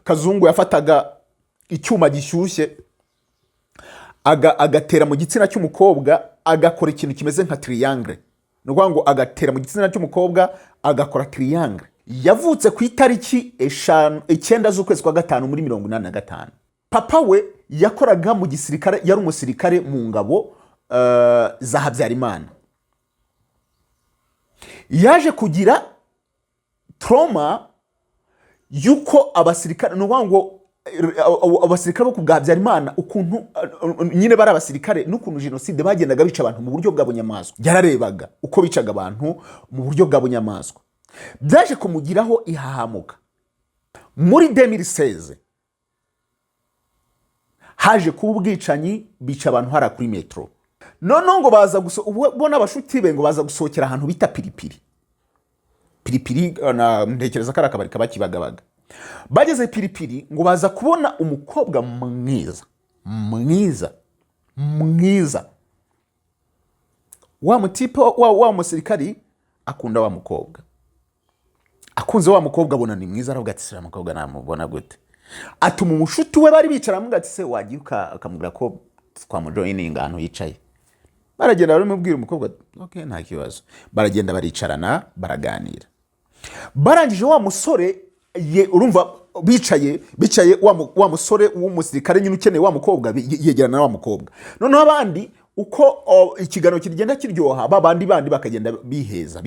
Kazungu yafataga icyuma gishyushye agatera mu gitsina cy'umukobwa, agakora ikintu kimeze nka triangle. Nukuvuga ngo agatera mu gitsina cy'umukobwa agakora triangle. Yavutse ku itariki 9 z'ukwezi kwa gatanu muri 1985. Papa we yakoraga mu gisirikare, yari umusirikare mu ngabo za Habyarimana. Yaje kugira trauma yuko abasirikare, nukuvuga ngo abasirikare bo ku bwa Habyarimana ukuntu nyine bari abasirikare n'ukuntu genocide bagendaga bica abantu mu buryo bwa bunyamaswa. Yararebaga uko bicaga abantu mu buryo bwa bunyamaswa. Byaje kumugiraho ihahamuka. Muri 2016 haje kuba ubwicanyi, bica abantu hara kuri metro. None ngo baza ubona abashuti be ngo baza gusohokera ahantu bita Piripiri. Piripiri ntekereza ko ari akabari kabakibagabaga. Bageze Piripiri ngo baza kubona umukobwa mwiza. Wa mutipe wa musirikari akunda wa mukobwa. Akunze wa mukobwa abona ni mwiza, aravuga ati sira mukobwa namubona gute. Atuma umushuti we bari bicara amuga ati se wagiye akamubwira ko twamujoininga ahantu yicaye. Baragenda baramubwira umukobwa okay nta kibazo. Baragenda baricarana baraganira. Barangije wa musore urumva bicaye wa musore w'umusirikare nyine ukeneye wa mukobwa yegerana na wa mukobwa. Noneho abandi uko ikiganiro kigenda kiryoha babandi bakagenda biheza.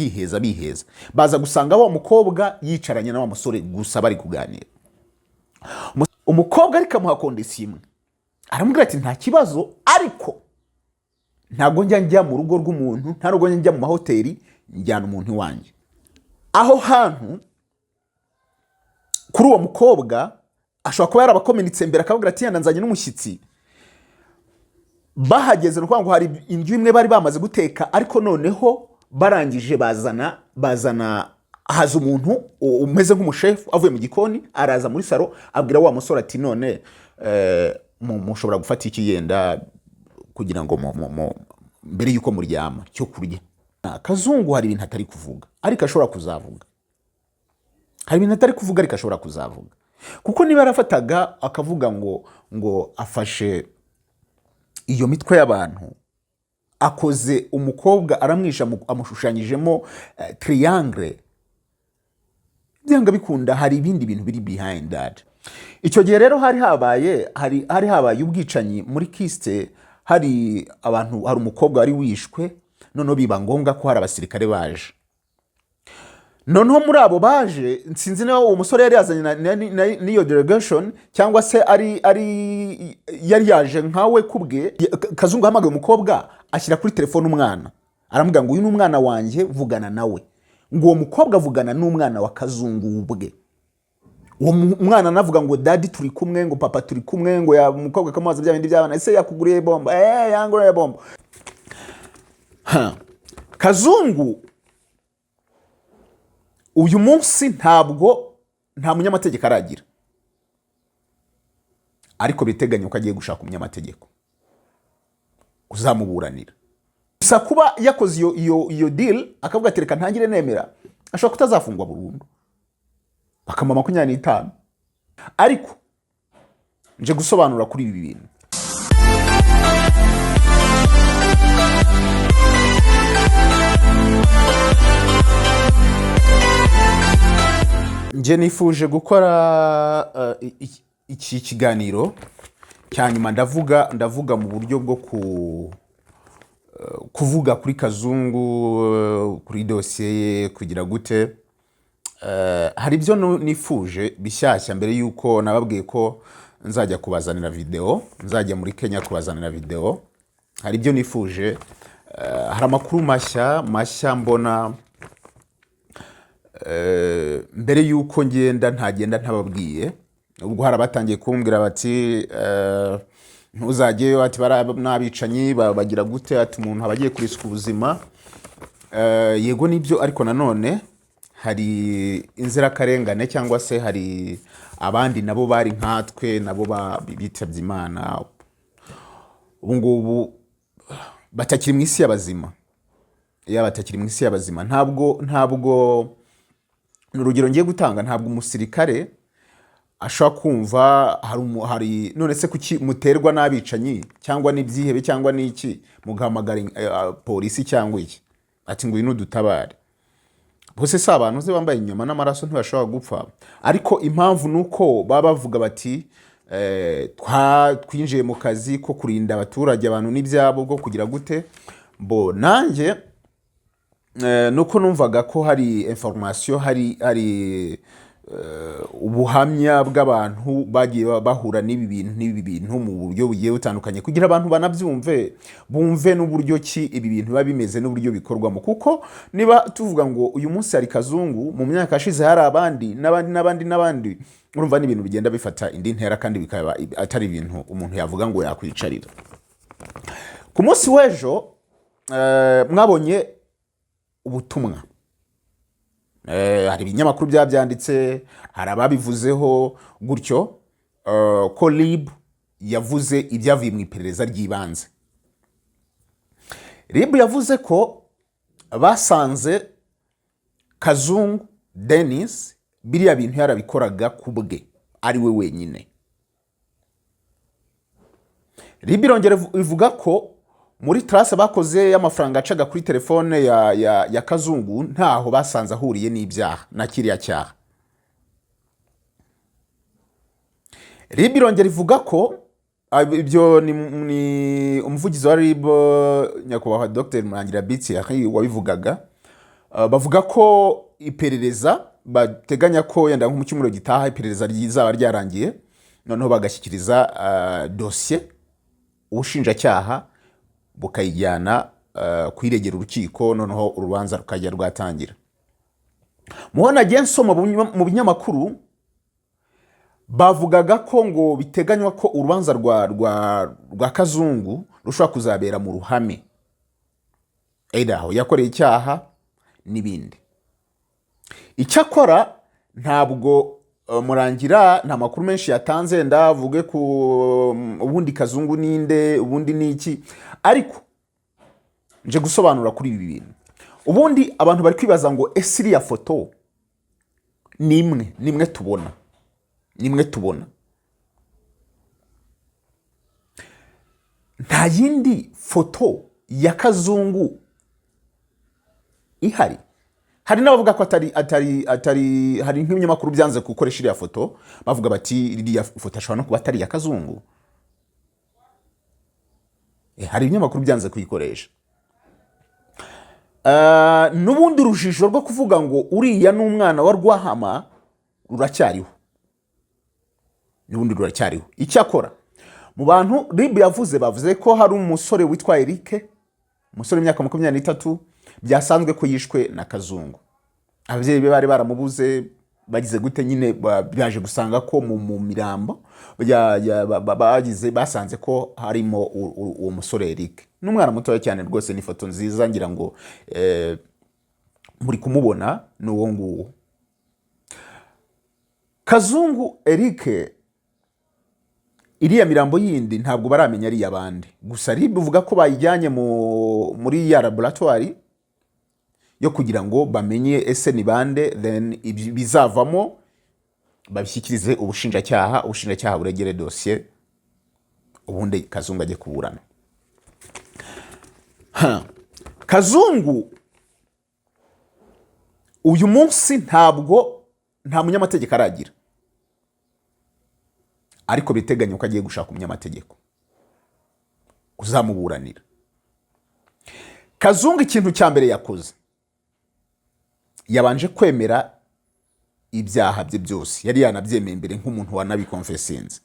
Baza gusanga wa mukobwa yicaranye na wa musore gusa bari kuganira. Umukobwa ariko amuha kondisiyo imwe. Aramubwira ati nta kibazo, ariko ntago njya mu rugo rw'umuntu, ntago njya mu mahoteli, njyana umuntu wanjye. Aho hantu kuri uwo mukobwa ashobora kuba yarabakomenitse mbere akabwira ati yenda nzanye n'umushyitsi. Bahageze no ngo hari indyo imwe bari bamaze guteka, ariko noneho barangije bazana haza umuntu umeze nk'umushefu avuye mu gikoni, araza muri saro abwira wa musore ati none mushobora gufata iki yenda kugira ngo mbere yuko muryama cyo kurya. Kazungu hari ibintu atari kuvuga ariko ashobora kuzavuga. Kuko niba yarafataga akavuga ngo afashe iyo mitwe y'abantu, akoze umukobwa aramwisha amushushanyijemo triangle, byanga bikunda hari ibindi bintu biri behind that. Icyo gihe rero hari habaye ubwicanyi muri Kiste. Hari umukobwa wari wishwe, noneho biba ngombwa ko hari abasirikare baje. Noneho muri abo baje, sinzi naho uwo musore yari yazanye n'iyo delegation cyangwa se yari yaje nkawe kubwe. Kazungu ahamagaye umukobwa ashyira kuri telefone umwana, aramubwira ngo uyu ni umwana wanjye, vugana nawe. Ngo uwo mukobwa avugana n'umwana wa Kazungu ubwe. Uwo mwana navuga ngo daddy turi kumwe, ngo papa turi kumwe, ngo ya umukobwa kamubaza bya bindi byabana, ese yakuguriye bomba, yanguriye bomba. Kazungu uyu munsi nta munyamategeko aragira, ariko biteganya ko agiye gushaka umunyamategeko uzamuburanira. Gusa kuba yakoze iyo deal akavuga ati reka ntangire nemera, ashobora kutazafungwa burundu bakama 25. Ariko nje gusobanura kuri ibi bintu. Nje nifuje gukora iki kiganiro cyanyuma ndavuga mu buryo bwo kuvuga kuri Kazungu, kuri dosiye ye kugira gute. Hari ibyo nifuje bishyashya mbere yuko nababwiye ko nzajya kubazanira video, nzajya muri Kenya kubazanira video. Hari ibyo nifuje, hari amakuru mashya mbona mbere yuko ntagenda ntababwiye. Ubwo hari abatangiye kumbwira bati ntuzajyeyo, ati nabicanyi bagira gute, ati umuntu abagiye kurisuka ubuzima. Yego nibyo, ariko nanone hari inzirakarengane cyangwa se hari abandi nabo bari nkatwe, nabo bitabye Imana. Ubu ngubu batakiri mu isi y'abazima. Batakiri mu isi y'abazima. Ntabwo urugero ngiye gutanga, ntabwo umusirikare ashobora kumva hari none se kuki muterwa n'abicanyi cyangwa n'ibyihebe cyangwa n'iki mugahamagara polisi cyangwa iki ati ngo dutabare bose si abantu ze bambaye inyuma n'amaraso ntibashobora gupfa ariko impamvu nuko baba bavuga bati twinjiye mu kazi ko kurinda abaturage abantu n'ibyabo bwo kugira gute bo nanjye nuko numvaga ko hari information hari ubuhamya bw'abantu bagiye bahura n'ibi bintu mu buryo bugiye butandukanye kugira abantu banabyumve bumve n'uburyo ki ibi bintu biba bimeze n'uburyo bikorwamo kuko niba tuvuga ngo uyu munsi hari Kazungu mu myaka yashize hari abandi n'abandi urumva n'ibintu bigenda bifata indi ntera kandi bikaba atari ibintu umuntu yavuga ngo yakwicarira. Ku munsi w'ejo mwabonye ubutumwa hari ibinyamakuru byabyanditse hari ababivuzeho gutyo ko RIB yavuze ibyavuye mu iperereza ry'ibanze. RIB yavuze ko basanze Kazungu Denis biriya bintu yarabikoraga kubwe ari we wenyine. RIB irongera ivuga ko muri trace bakoze y'amafaranga acaga kuri telefone ya Kazungu ntaho basanze ahuriye n'ibyaha na kiriya cyaha. RIB irongera ivuga ko ibyo ni umuvugizi wa RIB nyakubahwa Dr Murangira Bitsi wabivugaga bavuga ko iperereza bateganya ko yenda nko mu cyumweru gitaha iperereza ryizaba ryarangiye noneho bagashyikiriza dossier ubushinjacyaha bukayijyana kwiregera urukiko noneho urubanza rukajya rwatangira. Muhona gensoma mu binyamakuru bavugaga ko ngo biteganywa ko urubanza rwa Kazungu rushobora kuzabera mu ruhame aho yakoreye icyaha n'ibindi. Icyakora ntabwo Murangira nta makuru menshi yatanze ndavuge ku ubundi Kazungu ninde ubundi niki ariko nje gusobanura kuri ibi bintu. Ubundi abantu bari kwibaza ngo ese ya foto nimwe tubona nta yindi foto ya Kazungu ihari. Hari n'abavuga ko atari hari nk'ibinyamakuru byanze gukoresha iriya foto bavuga bati iriya foto ashobora no kuba atari ya Kazungu. Hari ibinyamakuru byanze kuyikoresha. N'ubundi urujijo rwo kuvuga ngo uriya n'umwana wa Rwahama ruracyariho. Icyakora mu bantu RIB bavuze ko hari umusore witwa Eric, umusore w'imyaka 23 byasanzwe ko yishwe na Kazungu. Ababyeyi be bari baramubuze bagize gute nyine byaje gusanga ko mu mirambo basanze ko harimo uwo musore Eric. N'umwana muto cyane rwose ni foto nziza ngira ngo muri kumubona n'uwo nguwo. Kazungu Eric iriya mirambo yindi ntabwo baramenya ari yabandi. Gusa RIB uvuga ko bayijyanye muri ya laboratoire yo kugira ngo bamenye ese ni bande then bizavamo babishyikirize ubushinjacyaha buregere dossier ubundi Kazungu ajye kuburana. Kazungu uyu munsi nta munyamategeko aragira ariko biteganya ko agiye gushaka umunyamategeko uzamuburanira. Kazungu ikintu cya mbere yakoze yabanje kwemera ibyaha bye byose yari yanabyemeye imbere nk'umuntu wanabikonfesinze.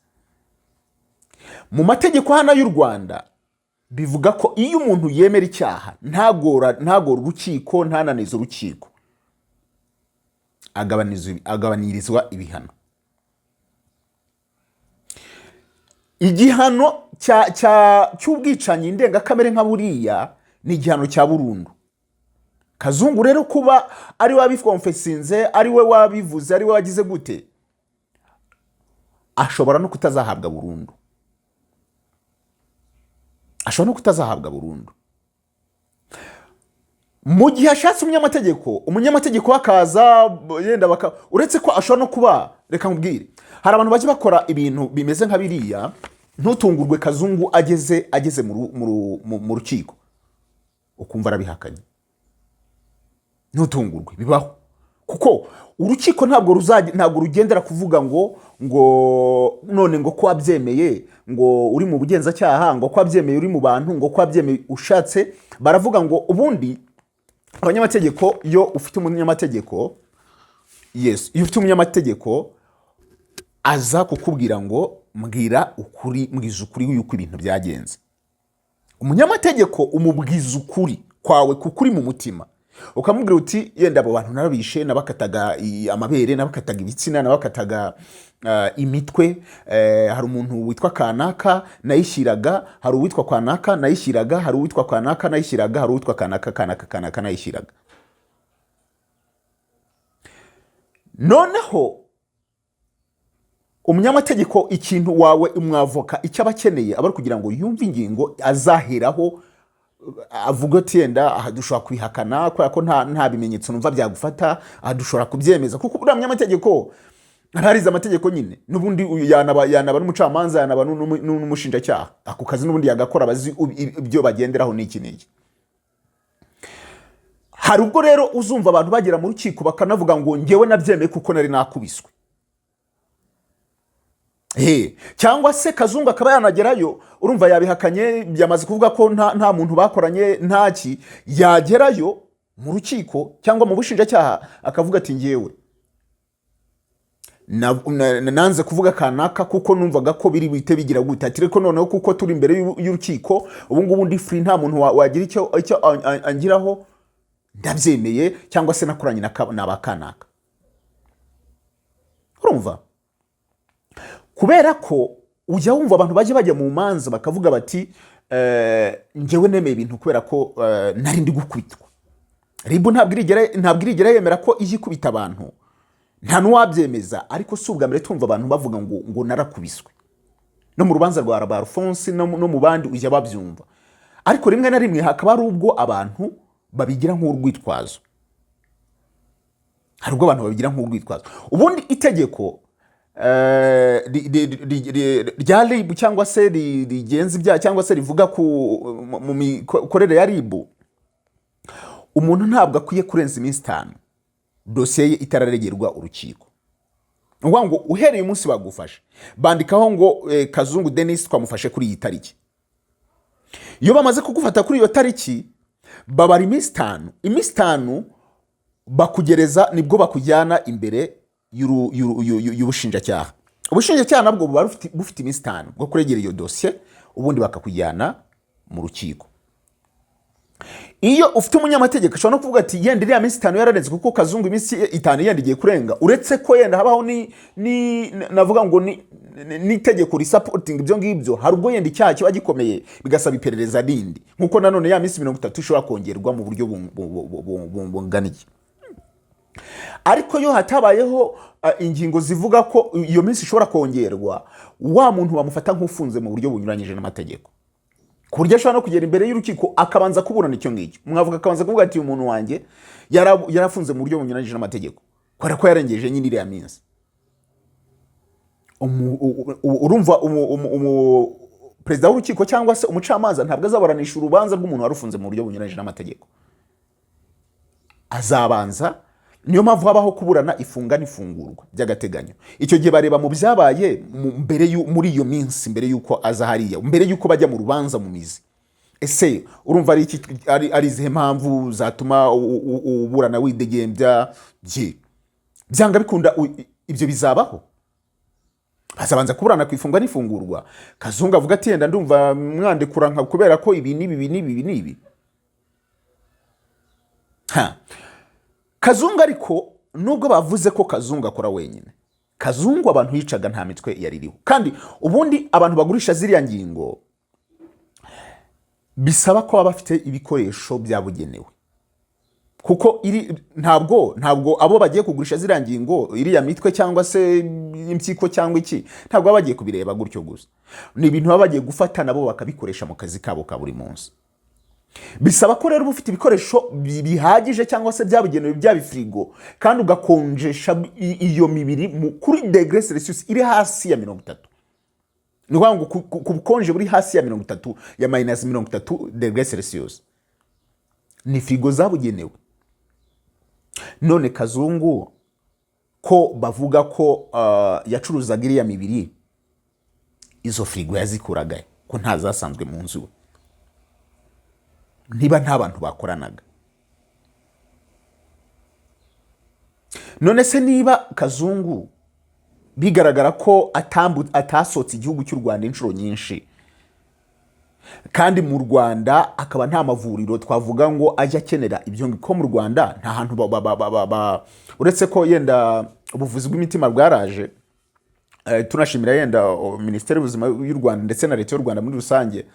Mu mategeko hano y'u Rwanda bivuga ko iyo umuntu yemera icyaha ntagora urukiko ntananiza urukiko agabanirizwa ibihano. Igihano cy'ubwicanyi ndengakamere nka buriya ni igihano cya burundu. Kazungu rero kuba ari wabikonfesinze ari we wabivuze ari we wagize gute ashobora no kutazahabwa burundu. Mu gihe ashatse umunyamategeko akaza yenda uretse ko ashobora no kuba reka nkubwire, hari abantu baje bakora ibintu bimeze nka biriya, ntutungurwe Kazungu ageze mu rukiko ukumva arabihakanye. Ntutungurwe, bibaho. Kuko urukiko ntabwo rugendera kuvuga ngo none ngo ko wabyemeye, ngo uri mu bugenzacyaha, ngo ko wabyemeye uri mu bantu, ngo ko wabyemeye ushatse. Baravuga ngo ubundi abanyamategeko, iyo ufite umunyamategeko, yes, iyo ufite umunyamategeko aza kukubwira ngo mbwira ukuri, mbwiza ukuri yuko ibintu byagenze. Umunyamategeko umubwiza ukuri kwawe kukuri mu mutima. Ukamubwira uti yenda abo bantu narabishe, nabakataga amabere, nabakataga ibitsina, nabakataga imitwe, hari umuntu witwa kanaka nayishyiraga, hari uwitwa kanaka nayishyiraga, hari uwitwa kanaka nayishyiraga, hari uwitwa kanaka nayishyiraga. Noneho umunyamategeko ikintu wawe umwavoka icyo abakeneye aba ari kugira ngo yumve ingingo azaheraho avuga ati yenda aha dushobora kwihakana kubera ko nta bimenyetso numva byagufata, aha dushobora kubyemeza. Kuko uriya munyamategeko arariza amategeko nyine, n'ubundi yanaba n'umucamanza, yanaba n'umushinjacyaha. Ako kazi n'ubundi yagakora, bazi ibyo bagenderaho n'iki n'iki. Hari ubwo rero uzumva abantu bagera mu rukiko bakanavuga ngo ngewe nabyemeye kuko nari nakubiswe. Cyangwa se Kazungu akaba yanagerayo, urumva yabihakanye, byamaze kuvuga ko nta muntu bakoranye, ntaki, yagerayo mu rukiko cyangwa mu bushinjacyaha akavuga ati ngewe nanze kuvuga kanaka kuko numvaga ko biri bite bigira gute, ati reko noneho kuko turi imbere y'urukiko ubu ngubu ndi free, nta muntu wagira icyo angiraho, ndabyemeye, cyangwa se nakoranye n'abakanaka. Urumva? Kubera ko ujya wumva abantu bajya mu manza bakavuga bati ngewe nemeye ibintu kubera ko nari ndi gukubitwa. Ribu ntabwo irigera yemera ko ije kubita abantu, nta nuwabyemeza. Ariko si ubwa mbere tumva abantu bavuga ngo narakubiswe. No mu rubanza rwa Alphonse no mu bandi ujya babyumva. Ariko rimwe na rimwe hakaba ari ubwo abantu babigira nk'urwitwazo. Hari ubwo abantu babigira nk'urwitwazo. Ubundi itegeko rya RIB cyangwa se rigenza ibyaha cyangwa se rivuga mu mikorere ya RIB, umuntu ntabwo akwiye kurenza iminsi 5 dosiye ye itararegerwa urukiko. Ngo uhereye umunsi bagufashe bandikaho ngo Kazungu Denis twamufashe kuri iyi tariki. Iyo bamaze kugufata kuri iyo tariki babara iminsi 5, iminsi 5 bakugereza, nibwo bakujyana imbere y'ubushinjacyaha. Ubushinjacyaha nabwo buba bufite iminsi 5 bwo kuregera iyo dosiye, ubundi bakakujyana mu rukiko. Iyo ufite umunyamategeko ashobora no kuvuga ati yenda iriya minsi 5 yararenze kuko Kazungu iminsi 5 yenda igiye kurenga, uretse ko yenda habaho navuga ngo ni tegeko risupporting ibyo ngibyo, hari ubwo yenda icyaha kiba gikomeye bigasaba iperereza rindi, nkuko nanone ya minsi 30 ishobora kongerwa mu buryo bunganiye. Ariko yo hatabayeho ingingo zivuga ko iyo minsi ishobora kongerwa, wa muntu bamufata nk'ufunze mu buryo bunyuranyije n'amategeko, ku buryo ashobora no kugera imbere y'urukiko akabanza kuburana icyo ngicyo. Mwavuga akabanza kuvuga ati umuntu wanjye yarafunze mu buryo bunyuranyije n'amategeko kubera ko yarengeje nyine iriya minsi. Urumva perezida w'urukiko cyangwa se umucamanza ntabwo azaburanisha urubanza rw'umuntu warufunze mu buryo bunyuranyije n'amategeko. Azabanza, niyo mpamvu habaho kuburana ifunga n'ifungurwa by'agateganyo. Icyo gihe bareba mu byabaye muri iyo minsi mbere yuko aza hariya, mbere yuko bajya mu rubanza mu mizi. Ese urumva ari izihe mpamvu zatuma uburana widegembya byanga bikunda ibyo bizabaho? Bazabanza kuburana ku ifunga n'ifungurwa. Kazungu avuga ati yenda ndumva mwandekura nka kubera ko ibi nibi. Kazungu ariko nubwo bavuze ko Kazungu akora wenyine, Kazungu abantu yicaga nta mitwe yaririho. Kandi ubundi abantu bagurisha ziriya ngingo bisaba ko baba bafite ibikoresho byabugenewe, kuko ntabwo abo bagiye kugurisha ziriya ngingo, iriya mitwe cyangwa se impyiko cyangwa iki, ntabwo baba bagiye kubireba gutyo gusa. Ni ibintu baba bagiye gufata nabo bakabikoresha mu kazi kabo ka buri munsi. bisaba ko rero ufite ibikoresho bihagije cyangwa se byabugenewe bya bifrigo kandi ugakonjesha iyo mibiri kuri degrés Celsius iri hasi ya 30. Ni ngo ku bukonje buri hasi ya 30 ya -30 degrés Celsius. Ni frigo zabugenewe. None Kazungu ko bavuga ko yacuruzaga iriya mibiri, izo frigo yazikuraga ko ntazasanzwe mu nzu, niba nta bantu bakoranaga. None se niba Kazungu bigaragara ko atasotse igihugu cy'u Rwanda inshuro nyinshi, kandi mu Rwanda akaba nta mavuriro twavuga ngo ajya akenera ibyo, ko mu Rwanda nta hantu uretse ko yenda ubuvuzi bw'imitima bwaraje, tunashimira yenda Minisiteri y'Ubuzima y'u Rwanda ndetse na Leta y'u Rwanda muri rusange,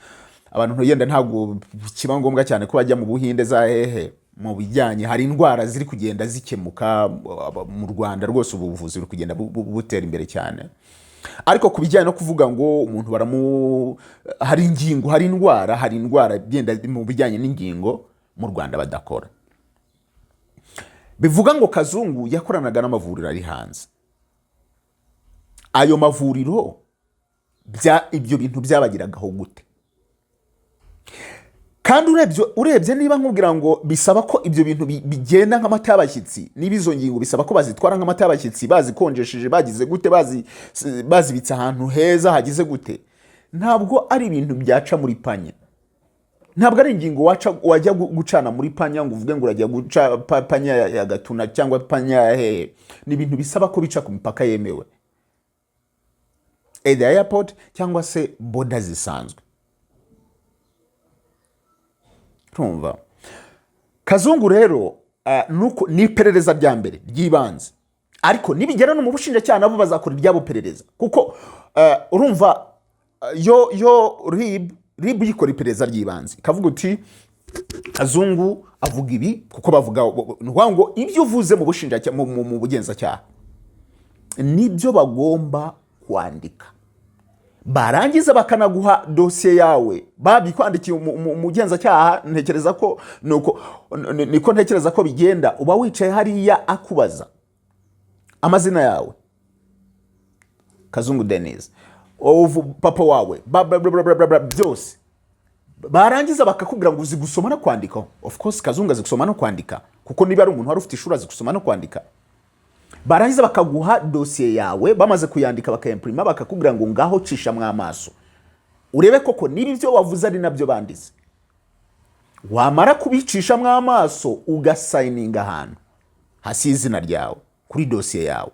abantu yenda ntabwo kiba ngombwa cyane ko bajya mu Buhinde za hehe mu bijyanye, hari indwara ziri kugenda zikemuka mu Rwanda rwose, ubuvuzi buri kugenda butera imbere cyane. Ariko ku bijyanye no kuvuga ngo umuntu hari ingingo, hari indwara byenda mu bijyanye n'ingingo mu Rwanda badakora. Bivuga ngo Kazungu yakoranaga n'amavuriro ari hanze. Ayo mavuriro ibyo bintu byabagiragaho gute? Kandi urebye niba nkubwira ngo bisaba ko ibyo bintu bigenda nk'amata y'abashyitsi, niba izo ngingo bisaba ko bazitwara nk'amata y'abashyitsi, bazikonjesheje, bagize gute, bazibitse ahantu heza hagize gute, ntabwo ari ibintu byaca muri panya. Ntabwo ari ingingo wajya gucana muri panya ngo uvuge ngo urajya guca panya ya Gatuna cyangwa panya ya hehe. Ni ibintu bisaba ko bica ku mipaka yemewe, either airport cyangwa se border zisanzwe. Tumva Kazungu rero nuko ni iperereza rya mbere ryibanze, ariko nibigera no mu bushinjacyaha nabo bazakora iryabo perereza, kuko urumva yo RIB yikora iperereza ryibanze ikavuga uti Kazungu avuga ibi, kuko bavuga ngo ibyo uvuze mu bushinjacyaha mu bugenzacyaha nibyo bagomba kwandika. Barangiza bakanaguha dosiye yawe, babikwandikiye umugenzacyaha. Ntekereza ko niko ntekereza ko bigenda. Uba wicaye hariya akubaza amazina yawe, Kazungu Denise, papa wawe, byose. Barangiza bakakubwira ngo uzi gusoma no kwandika. Of course Kazungu azi gusoma no kwandika, kuko niba ari umuntu wari ufite ishuri azi gusoma no kwandika. Barangiza bakaguha dosiye yawe, bamaze kuyandika bakayimprima, bakakubwira ngo ngaho cisha mwamaso urebe koko niba ibyo wavuze ari nabyo banditse. Wamara kubicisha mwamaso ugasigninga ahantu hasi izina ryawe kuri dosiye yawe.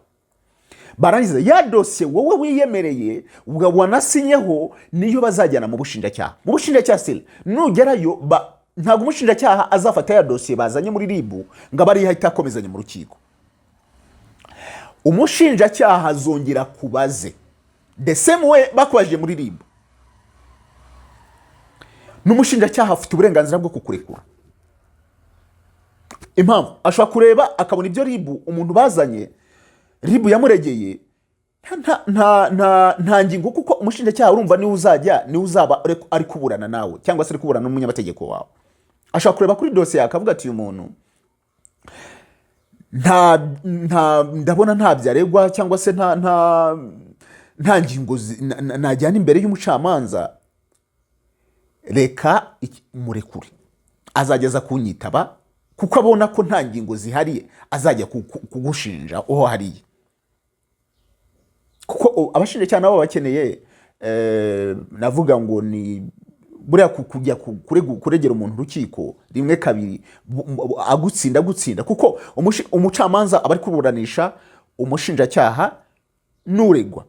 Barangiza ya dosiye wowe wiyemereye wanasinyeho niyo bazajyana mu bushinjacyaha. Mu bushinjacyaha sile nugerayo ntabwo umushinjacyaha azafata ya dosiye bazanye muri RIB ngo bari yahita akomezanya mu rukiko. Umushinjacyaha azongera kubaze the same way bakwaje muri RIB. N'umushinjacyaha afite uburenganzira bwo kukurekura. Impamvu ashobora kureba akabona ibyo RIB umuntu bazanye RIB yamuregeye nta ngingo, kuko umushinjacyaha urumva ni uzaba ari kuburana nawe cyangwa se ari kuburana n'umunyamategeko wawe. Ashobora kureba kuri dosiye akavuga ati uyu muntu ndabona nta byaregwa cyangwa se nta ngingo najyana imbere y'umucamanza, reka murekure azageza kunyitaba, kuko abona ko nta ngingo zihariye azajya kugushinja uho hariye. Kuko abashinjacyaha nabo bakeneye navuga ngo ni buriya kujya kuregera umuntu urukiko rimwe kabiri agutsinda, kuko umucamanza aba ari kuburanisha umushinjacyaha n'uregwa,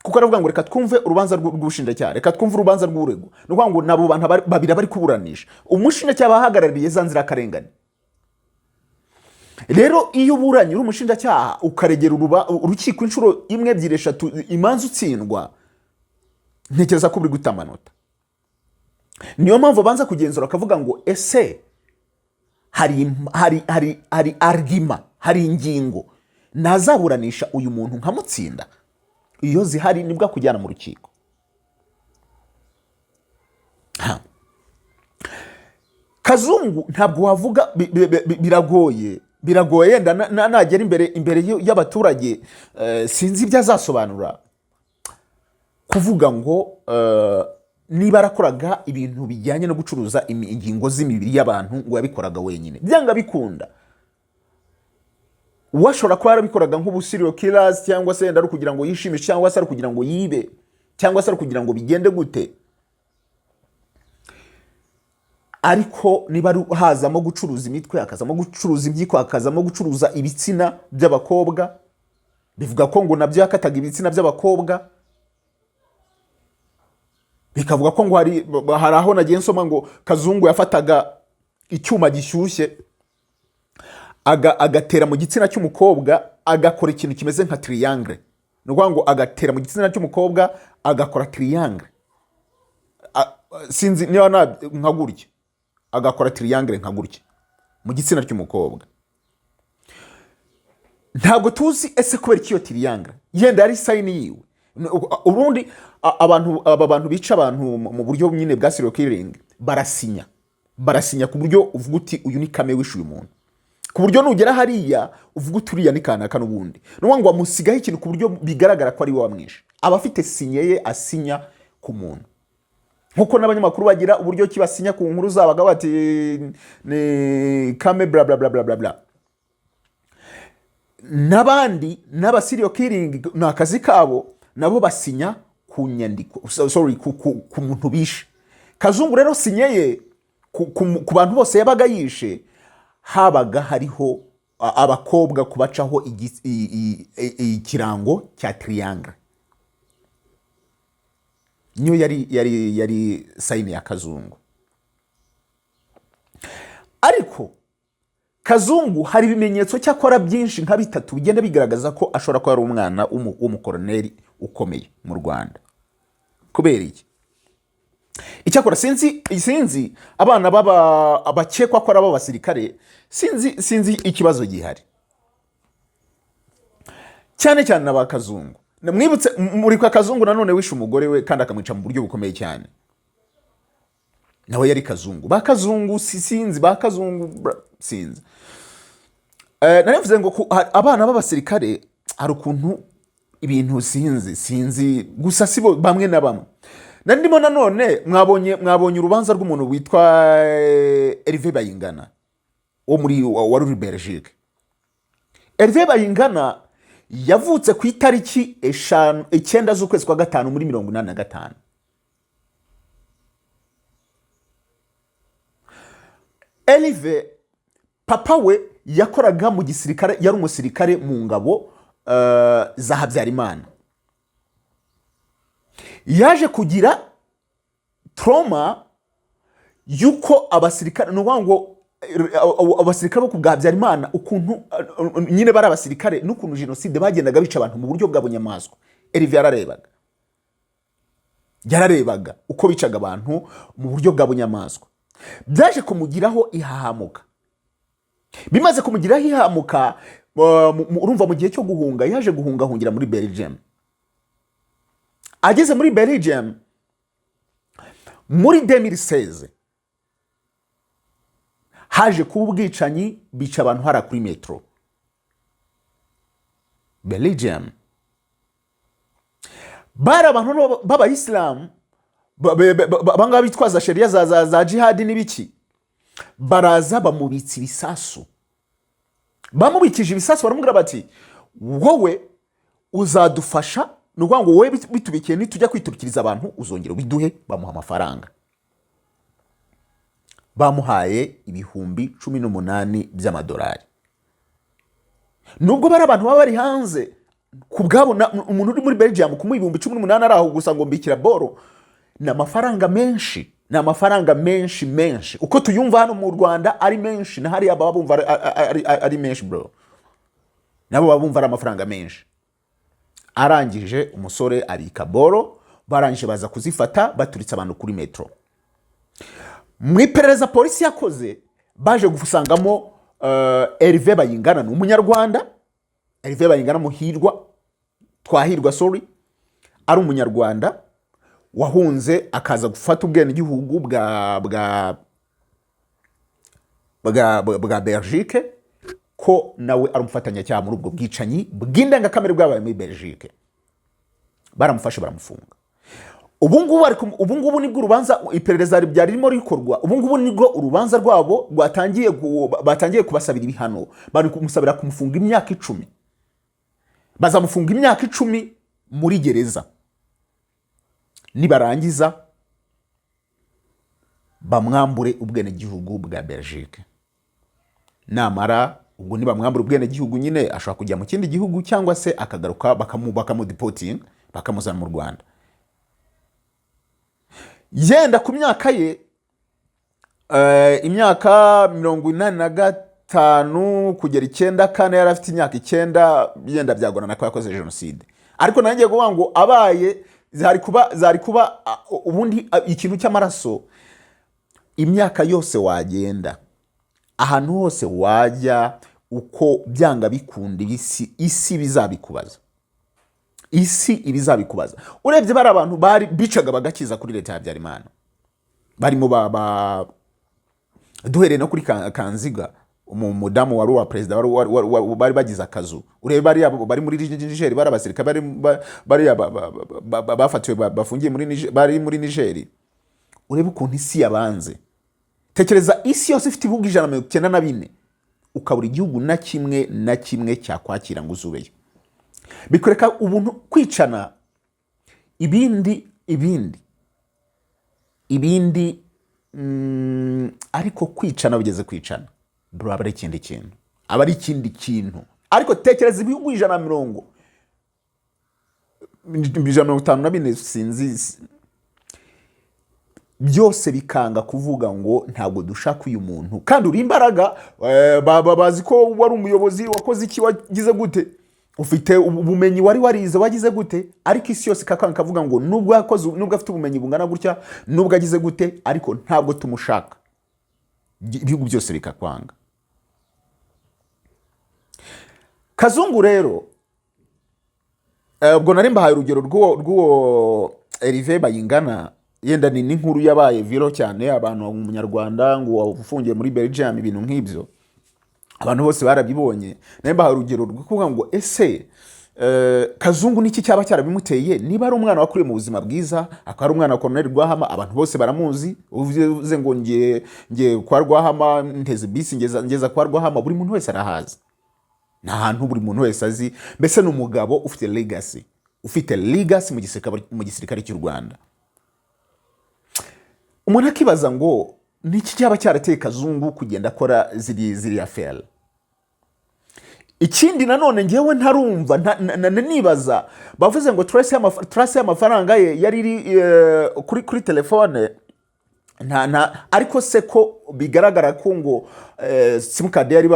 kuko aravuga ngo reka twumve urubanza rw'ubushinjacyaha, reka twumve urubanza rw'uregwa. Ni ukuvuga ngo nabo bantu babiri bari kuburanisha, umushinjacyaha bahagarariye za nzirakarengane. Rero iyo uburanye uri umushinjacyaha ukaregera urukiko inshuro imwe ebyiri eshatu imanza utsindwa, ntekereza ko uri guta amanota. Niyo mpamvu banza kugenzura akavuga ngo ese hari argument, hari ingingo nazaburanisha uyu muntu nkamutsinda. Iyo zihari nibwo akujyana mu rukiko. Kazungu ntabwo wavuga biragoye yenda nagera imbere y'abaturage sinzi ibyo azasobanura kuvuga ngo niba arakoraga ibintu bijyanye no gucuruza ingingo z'imibiri y'abantu ngo yabikoraga wenyine byanga bikunda washobora kuba yarabikoraga nk'ubusiriyo killers cyangwa se yenda ari kugira ngo yishimishe cyangwa se ari kugira ngo yibe cyangwa se ari kugira ngo bigende gute ariko niba hazamo gucuruza imitwe hakazamo gucuruza ibyiko hakazamo gucuruza ibitsina by'abakobwa bivuga ko ngo nabyo yakataga ibitsina by'abakobwa bikavuga ko ngo hari aho nagiye nsoma ngo Kazungu yafataga icyuma gishyushye agatera mu gitsina cy'umukobwa agakora ikintu kimeze nka triangle no ngo agatera mu gitsina cy'umukobwa agakora triangle sinzi niba nka gutya agakora triangle nka gutya mu gitsina cy'umukobwa ntabwo tuzi ese kubera ikiyo triangle yenda ari sign yiwe ubundi abantu bica abantu mu buryo nyine bwa serial killing barasinya ku buryo uvuga uti uyu ni kame wishuye umuntu ku buryo nugera hariya uvuga uti uriya ni kanaka n'ubundi no ngo amusigaho ikintu ku buryo bigaragara ko ari we wamwishe aba afite sinye ye asinya ku muntu nkuko n'abanyamakuru bagira uburyo kibasinya ku nkuru zabaga bati ni kame bla bla bla bla bla n'abandi n'aba serial killing n'akazi kabo nabo basinya ku nyandiko ku muntu bishe Kazungu rero sinye ye ku bantu bose yabaga yishe habaga hariho abakobwa kubacaho ikirango cya triangle niyo yari sign ya Kazungu ariko Kazungu hari ibimenyetso cyakora byinshi nka bitatu bigenda bigaragaza ko ashobora kuba ari umwana w'umukoroneri ukomeye mu Rwanda kubera iki icyakora sinzi abana abakekwa ko ari abasirikare sinzi ikibazo gihari cyane n'aba Kazungu mwibutse muri kwa Kazungu nanone wishe umugore we kandi akamwica mu buryo bukomeye cyane nawe yari Kazungu Kazungu sinzi narivuze ngo abana b'abasirikare hari ukuntu ibintu sinzi gusa sibo bamwe na bamwe ndimo nanone mwabonye urubanza rw'umuntu witwa Hervé Bayingana wa Belgique. Hervé Bayingana yavutse ku itariki 9 z'ukwezi kwa gatanu muri 1985. Hervé papa we yakoraga mu gisirikare, yari umusirikare mu ngabo za Habyarimana. Yaje kugira trauma yuko abasirikare ngo abasirikare bo ku bwa Habyarimana ukuntu nyine bari abasirikare n'ukuntu genocide bagendaga bica abantu mu buryo bwa bunyamaswa. Hervé yararebaga uko bicaga abantu mu buryo bwa bunyamaswa. Byaje kumugiraho ihahamuka. Bimaze kumugiraho ihahamuka, urumva mu gihe cyo guhunga yaje guhungira muri Belgium. Ageze muri Belgium muri 2016 haje kuba ubwicanyi bica abantu hara kuri metro Belgium. Bara abantu b'abayisilamu banga bitwaza sheria za jihad n'ibiki, baraza bamubitsa ibisasu. Bamubikije ibisasu baramubwira bati wowe uzadufasha, nukuvuga ngo wowe bitubikiye nitujya kwiturikiriza abantu uzongera biduhe. Bamuha amafaranga, bamuhaye ibihumbi 18 by'amadolari. Nubwo bari abantu baba bari hanze kubwabo, umuntu uri muri Belgium kumuha ibihumbi 18 araho gusa ngo mbikira boro, na amafaranga menshi, na amafaranga menshi uko tuyumva hano mu Rwanda ari menshi, na hari aba bumva ari menshi bro, nabo babumva ari amafaranga menshi. Arangije umusore abika boro, barangije baza kuzifata baturitse abantu kuri metro. Mu iperereza polisi yakoze baje gusangamo Hervé Bayingana ni umunyarwanda. Hervé Bayingana Twahirwa ari umunyarwanda wahunze akaza gufata ubwene igihugu bwa Belgique ko nawe ari umufatanyacyaha muri ubwo bwicanyi bw'indengakamere bwabaye muri Belgique. Baramufashe baramufunga. Ubu ngubu nibwo urubanza iperereza ryari ririmo rikorwa. Ubu ngubu nibwo urubanza rwabo batangiye kubasabira ibihano. Bari kumusabira kumufunga imyaka 10. Bazamufunga imyaka 10 muri gereza. Nibarangiza bamwambure ubwene gihugu bwa Belgique. Namara ubwo nibamwambure ubwene gihugu nyine ashobora kujya mu kindi gihugu cyangwa se akagaruka bakamudeporting bakamuzana mu Rwanda. Yenda ku myaka ye imyaka 85 kugera 94 yari afite imyaka 9 yenda byagorana ko yakoze genocide. Ariko nanjye kuvuga ngo abaye zari kuba ubundi ikintu cy'amaraso. Imyaka yose wagenda ahantu hose wajya uko byanga bikunda isi bizabikubaza. Isi ibizabikubaza. Urebye bari abantu bari bicaga bagakiza kuri leta ya Habyarimana. Barimo duhereye no kuri Kanziga umudamu wari wa president bari bagize akazu. Urebe bari muri Niger barabasirika bari bafatiwe bafungiye muri Niger. Urebe ukuntu isi yabanze. Tekereza isi yose ifite ibihugu 194 ukabura igihugu na kimwe cyakwakira ngo uzubeyo. Bikoreka ubuntu kwicana ibindi ariko kwicana bigeze kwicana bro abari ikindi kintu ariko tekereza ibihugu 154 sinzi byose bikanga kuvuga ngo ntabwo dushaka uyu muntu kandi uri imbaraga bazi ko wari umuyobozi wakoze iki wagize gute ufite ubumenyi wari warize wagize gute ariko isi yose kavuga ngo nubwo afite ubumenyi bungana gutya nubwo agize gute ariko ntabwo tumushaka. Ibihugu byose bikakwanga. Kazungu rero ubwo nari mbahaye urugero rw'uwo Erive Bayingana yenda ni inkuru yabaye viro cyane abantu mu Munyarwanda ngo ufungiye muri Belgium ibintu nk'ibyo abantu bose barabibonye. Nari mbahaye urugero rw'ukuvuga ngo ese Kazungu niki cyaba cyarabimuteye niba ari umwana wakuriye mu buzima bwiza akaba ari umwana wa Colonel Rwahama abantu bose baramuzi uvuze ngo ngiye kwa Rwahama nteze bisi ngeza kwa Rwahama buri muntu wese arahazi nta hantu buri muntu wese azi mbese n'umugabo ufite legacy mu gisirikare cy'u Rwanda. Umuntu akibaza ngo niki cyaba cyarateye Kazungu kugenda akora ziri affaire. Ikindi nanone ngewe ntarumva nibaza bavuze ngo trace y'amafaranga ye yari kuri telefone ariko se ko bigaragara ko ngo simukade yari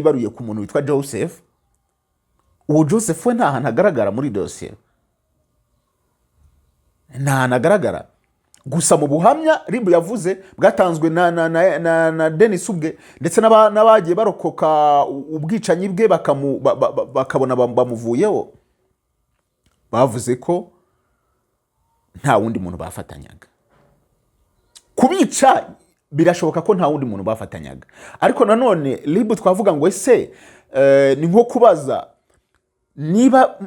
baruye ku muntu witwa Joseph. Uwo Joseph we nta hantu agaragara muri dossier. Nta hantu agaragara. Gusa mu buhamya Ribu yavuze bwatanzwe na Denis ubwe ndetse n'abagiye barokoka ubwicanyi bwe bakabona bamuvuyeho bavuze ko nta wundi muntu bafatanyaga kubica. Birashoboka ko nta wundi muntu bafatanyaga ariko nanone Ribu twavuga ngo ese ni nko kubaza niba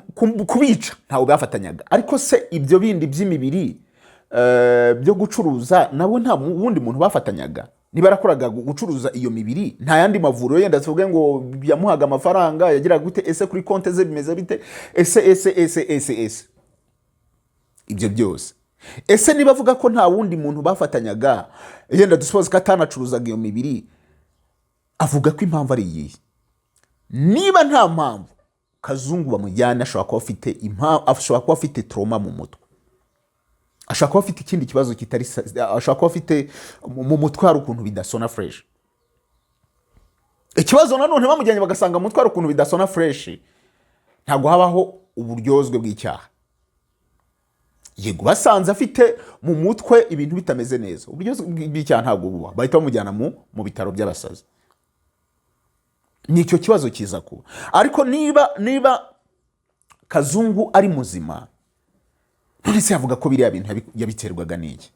kubica ntawe bafatanyaga ariko se ibyo bindi by'imibiri byo gucuruza nabo nta wundi muntu bafatanyaga niba arakoraga gucuruza iyo mibiri nta yandi mavuro yenda tuvuge ngo yamuhaga amafaranga yagira gute ese kuri konte ze bimeze bite ese ibyo byose ese niba avuga ko nta wundi muntu bafatanyaga yenda dusupoze ko atanacuruzaga iyo mibiri avuga ko impamvu ari iyi niba nta mpamvu Kazungu bamujyana ashobora kuba afite trauma mu mutwe ashaka kuba afite ikindi kibazo kitari ashaka kuba afite mu mutwe hari ukuntu bidasona fresh. Ikibazo nanone bamujyanye bagasanga mu mutwe hari ukuntu bidasona fresh ntago habaho uburyozwe bw'icyaha. Yego basanze afite mu mutwe ibintu bitameze neza uburyozwe bw'icyaha ntago buba bahita bamujyana mu bitaro by'abasazi. Nicyo kibazo kiza kuba ariko niba Kazungu ari muzima none se yavuga ko biriya bintu yabiterwaga n'iki?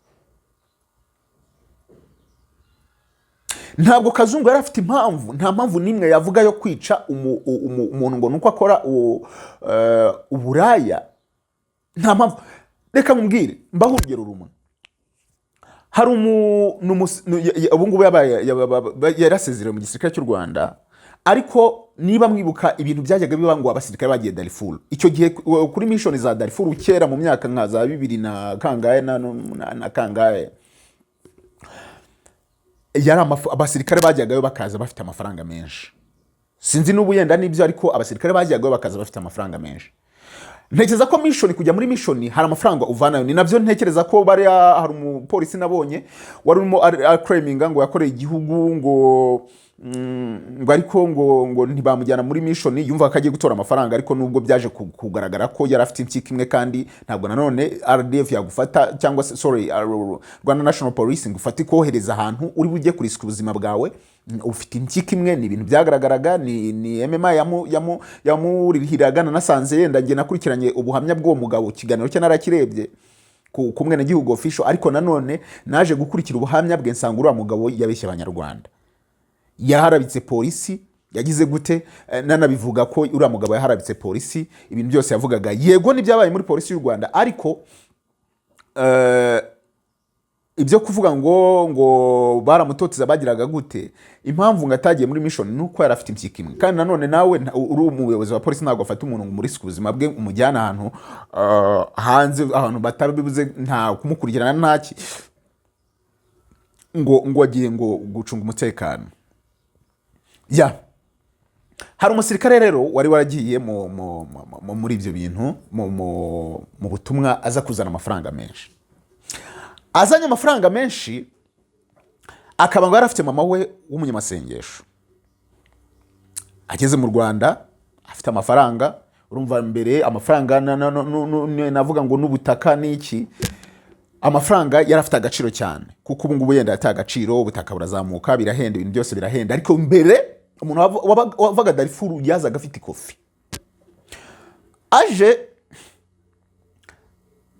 ntabwo Kazungu yari afite impamvu, nta mpamvu nimwe yavuga yo kwica umuntu ngo nuko akora uburaya, nta mpamvu. Reka nkubwire, mbaho urugero rumwe. Hari ubu ngubu yarasezerewe mu gisirikare cy'u Rwanda, ariko niba mwibuka ibintu byajyaga biba ngo abasirikare bagiye Darfur, icyo gihe kuri mission za Darfur kera mu myaka nka za 2000 na kangahe na kangahe, yari abasirikare bajyagayo bakaza bafite amafaranga menshi. Sinzi n'ubu yenda nibyo, ariko abasirikare bajyagayo bakaza bafite amafaranga menshi. Ntekereza ko mission, kujya muri mission hari amafaranga uvanayo. Ni nabyo ntekereza ko bari hari umupolisi nabonye wari urimo claiminga ngo yakoreye igihugu ngo ariko ngo ntibamujyana muri mission, yumva ko agiye gutora amafaranga, ariko nubwo byaje kugaragara ko yari afite impyiko imwe, kandi ntabwo nanone RDF yagufata cyangwa se Rwanda National Police ngufata ikohereza ahantu uri bujye kurisa ubuzima bwawe ufite impyiko imwe. Ni ibintu byagaragaraga, ni MMA yamurihiraga. Nasanze yenda nge nakurikiranye ubuhamya bw'uwo mugabo, kiganiro cye narakirebye kumwe na gihugu official, ariko nanone naje gukurikira ubuhamya bwe nsanga uriya mugabo yabeshye abanyarwanda, yaharabitse polisi, yagize gute, nanabivuga ko uriya mugabo yaharabitse polisi. Ibintu byose yavugaga yego n'ibyabaye muri polisi y'u Rwanda, ariko ibyo kuvuga ngo baramutoteza bagiraga gute, impamvu ngo atagiye muri mission nuko yari afite impyiko imwe. Kandi nanone nawe uri umuyobozi wa polisi ntabwo afata umuntu muri ubuzima bwe umujyana ahantu hanze, ahantu batabibuze, nta kumukurikirana ntaki, ngo agiye ngo gucunga umutekano. Hari umusirikare rero wari waragiye muri ibyo bintu mu butumwa, aza kuzana amafaranga menshi. Azanye amafaranga menshi, akaba ngo yarafite mama we w'umunyamasengesho. Ageze mu Rwanda afite amafaranga, urumva mbere amafaranga navuga ngo n'ubutaka n'iki, amafaranga yarafite agaciro cyane, kuko ubu ngubu yenda yataye agaciro, ubutaka burazamuka, birahenda, ibintu byose birahenda. Ariko mbere umuntu wavaga Darfur yazaga afite ikofi, aje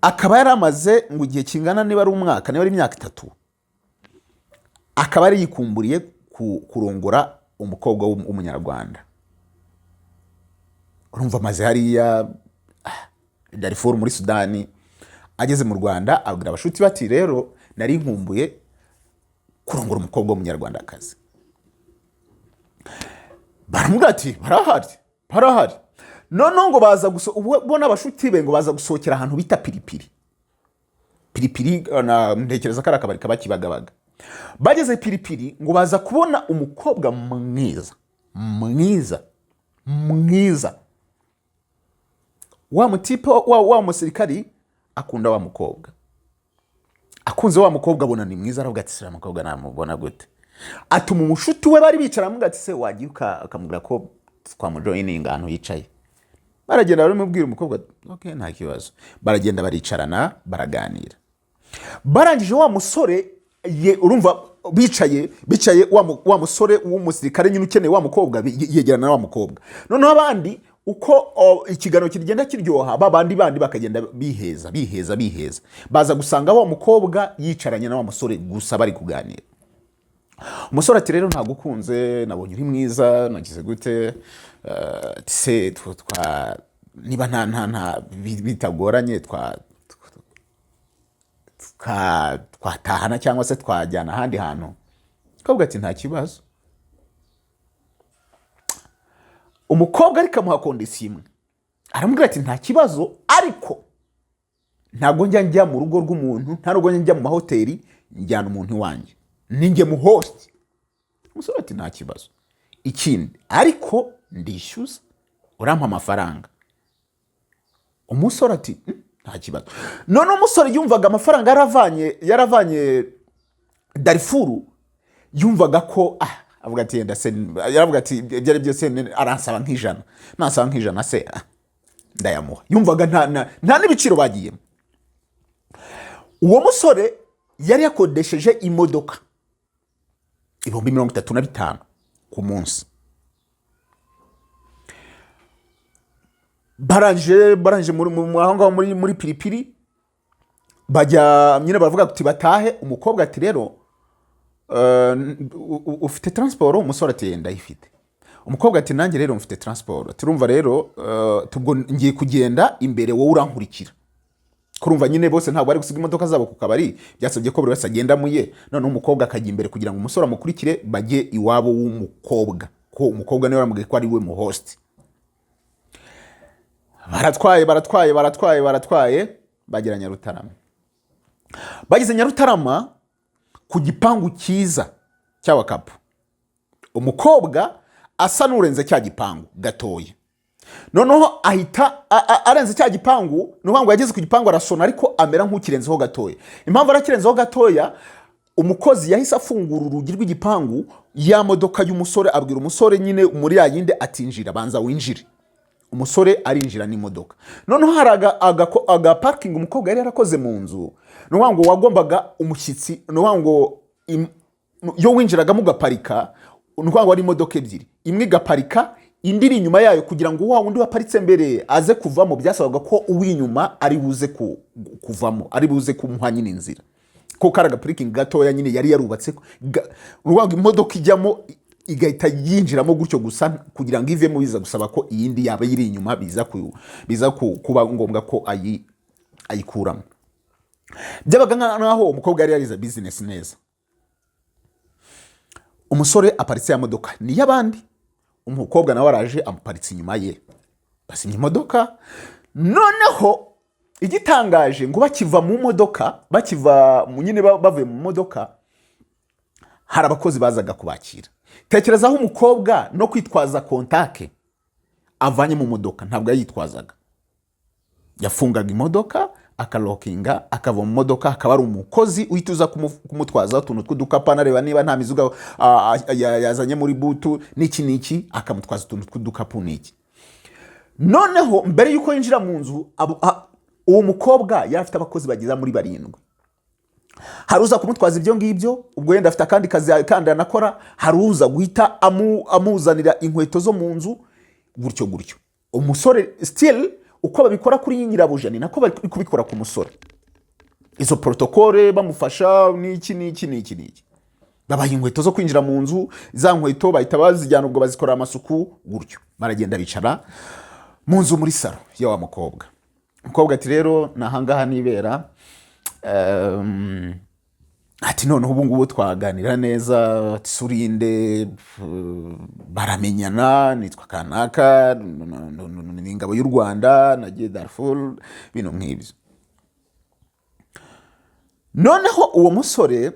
akaba yaramaze ngo igihe kingana niba ari umwaka, niba ari imyaka 3, akaba ari yikumburiye kurongora umukobwa w'umunyarwanda. Urumva maze hariya Darfur muri Sudani. Ageze mu Rwanda abwira abashuti bati rero nari nkumbuye kurongora umukobwa w'umunyarwandakazi. Baramubwira ati barahari. None ngo baza ubona abashuti be ngo baza gusohokera ahantu bita Piripiri. Ntekereza ko ari akabari kabakibagabaga. Bageze Piripiri ngo baza kubona umukobwa mwiza. Wa mutipe wa musirikari akunda wa mukobwa. Akunze wa mukobwa, abona ni mwiza, aravuga ati sira mukobwa namubona gute. Atuma umushuti we bari bicara, amuga ati se wagiye akamubwira ko twamujoyininga ahantu yicaye. Baragenda baramubwira umukobwa, okay nta kibazo. Baragenda baricarana, baraganira. Barangije wa musore urumva bicaye wa musore w'umusirikare nyine ukeneye wa mukobwa yegerana na wa mukobwa. Noneho abandi uko ikiganiro kigenda kiryoha, babandi bakagenda biheza. Baza gusanga wa mukobwa yicaranye na wa musore gusa bari kuganira. Umusore ati rero ntagukunze, nabonye uri mwiza, nagize gute, se niba nta bitagoranye twatahana cyangwa se twajyana ahandi hantu. Umukobwa ati nta kibazo. Umukobwa ariko amuha kondisiyo imwe, aramubwira ati nta kibazo, ariko ntabwo njya mu rugo rw'umuntu, ntabwo njya mu mahoteli, njyana umuntu wanjye, ninjye mu host. Umusore ati nta kibazo, ikindi ariko ndishyuza, urampa amafaranga. Umusore ati nta kibazo. None umusore yumvaga amafaranga yaravanye Darfur, yumvaga ko avuga ati yenda se, yaravuga ati byari byose aransaba nk'ijana, nasaba nk'ijana se ndayamuha. Yumvaga nta n'ibiciro bagiyemo. Uwo musore yari yakodesheje imodoka 35,000 ku munsi. Baranje muri Piripiri, bajya nyine baravuga ati batahe. Umukobwa ati rero ufite transport? Umusore ati ndayifite. Umukobwa ati nanjye rero mfite transport. Turumva rero tubwo ngiye kugenda imbere wowe urankurikira. Kurumva nyine bose ntabwo bari gusiga imodoka zabo ku kabari, byasabye ko buri wese agenda muye, none umukobwa akajya imbere kugira ngo umusore amukurikire bajye iwabo w'umukobwa, ko umukobwa niwe yaramubwiye ko ari we mu host. Baratwaye bagera Nyarutarama. Bageze Nyarutarama ku gipangu cyiza cy'abakapu. Umukobwa asa n'urenze cya gipangu gatoya. Noneho ahita arenze cya gipangu, nubango yageze ku gipangu arasona ariko amera nk'ukirenzeho gatoya. Impamvu arakirenzeho gatoya, umukozi yahise afungura urugi rw'igipangu, ya modoka y'umusore abwira umusore nyine muri yayinde atinjira, banza winjire. Umusore arinjira n'imodoka. Noneho hari aga parking umukobwa yari yarakoze mu nzu. Nubango wagombaga umushyitsi, nubango yo winjiraga mu gaparika, nubango ari imodoka ebyiri. Imwe gaparika, indi iri inyuma yayo kugira ngo wa wundi waparitse mbere aze kuvamo, byasabaga ko uw'inyuma ari buze kuvamo, ari buze kumuha nyine inzira. Ko karaga parking gatoya nyine yari yarubatse, nubango imodoka ijyamo igahita yinjiramo gutyo gusa kugira ngo ivemo, biza gusaba ko iyindi yaba yiri inyuma biza kuba ngombwa ko ayikuramo. Byabaga nkaho umukobwa yari yarize business neza. Umusore aparitse ya modoka ni y'abandi, umukobwa nawe araje amuparitse inyuma ye, basimye imodoka. Noneho igitangaje ngo bakiva mu modoka, bakiva nyine bavuye mu modoka, hari abakozi bazaga kubakira. Tekereza aho umukobwa no kwitwaza kontake avanye mu modoka ntabwo yayitwazaga. Yafungaga imodoka, akalokinga, akava mu modoka, akaba ari umukozi uhita uza kumutwaza utuntu tw'udukapu, anareba niba nta mizigo yazanye muri butu n'iki, akamutwaza utuntu tw'udukapu n'iki. Noneho mbere yuko yinjira mu nzu, uwo mukobwa yari afite abakozi bageza muri 7. Haruza kumutwaza ibyo ngibyo, ubwo yenda afite akandi kazi kandi anakora, haruza guhita amuzanira inkweto zo mu nzu gutyo. Umusore still uko babikora kuri nyirabuja ni nako bari kubikora ku musore. Izo protokole bamufasha n'iki. Babaha inkweto zo kwinjira mu nzu, za nkweto bahita bazijyana ubwo bazikora amasuku gutyo. Baragenda bicara mu nzu muri saro ya wa mukobwa. Umukobwa ati rero nahangaha nibera, ati noneho ubu ngubu twaganira neza, ati surinde, baramenyana, nitwa kanaka, ni ingabo y'u Rwanda, nagiye Darfur, bino nk'ibyo. Noneho uwo musore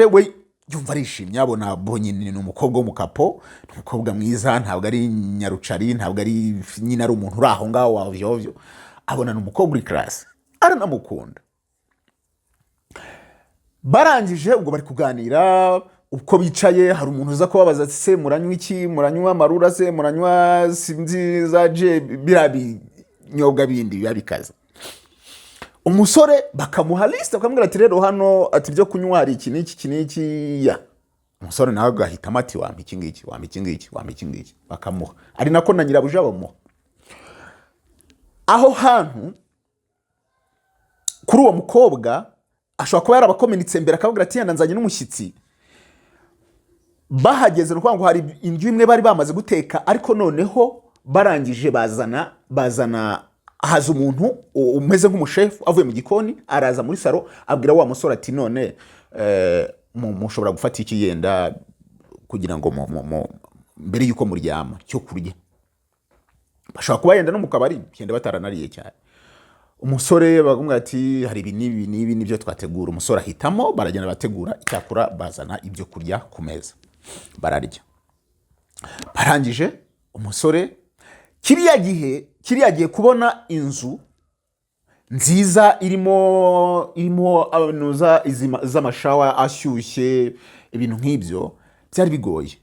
we yumva arishimye, abona abonye ni umukobwa w'umukapo, umukobwa mwiza, ntabwo ari nyarucari, ntabwo ari nyine ari umuntu uri aho ngaho wavyo, abona ni umukobwa uri class, aranamukunda. Barangije ubwo bari kuganira, uko bicaye hari umuntu uza kubabaza ati se muranywa iki, muranywa amarura se, muranywa sinzi za je birabi nyobwa bindi bibikaza. Umusore bakamuha list, bakamubwira ati rero hano ati byo kunywa hari iki n'iki ya. Umusore nawe agahita amati wampa iki ngiki, bakamuha. Ari nako na nyirabuja bamuha. Aho hantu kuri uwo mukobwa ashobora kuba yarabakomenitse mbere akabwira ati yenda nzanye n'umushyitsi. Bahageze no ngo hari indyo imwe bari bamaze guteka, ariko noneho barangije bazana haza umuntu umeze nk'umushefu avuye mu gikoni, araza muri saro abwira wa musore ati none mushobora gufata iki yenda kugira ngo mbere yuko muryama cyo kurya. Bashobora kuba yenda no mu kabari yenda bataranariye cyane. Umusore bagumwe ati hari ibi nibyo twategura. Umusore ahitamo, baragenda bategura icyakura, bazana ibyo kurya ku meza, bararya. Barangije umusore kiriya gihe kubona inzu nziza irimo abanuza z'amashawa ashyushye, ibintu nk'ibyo byari bigoye.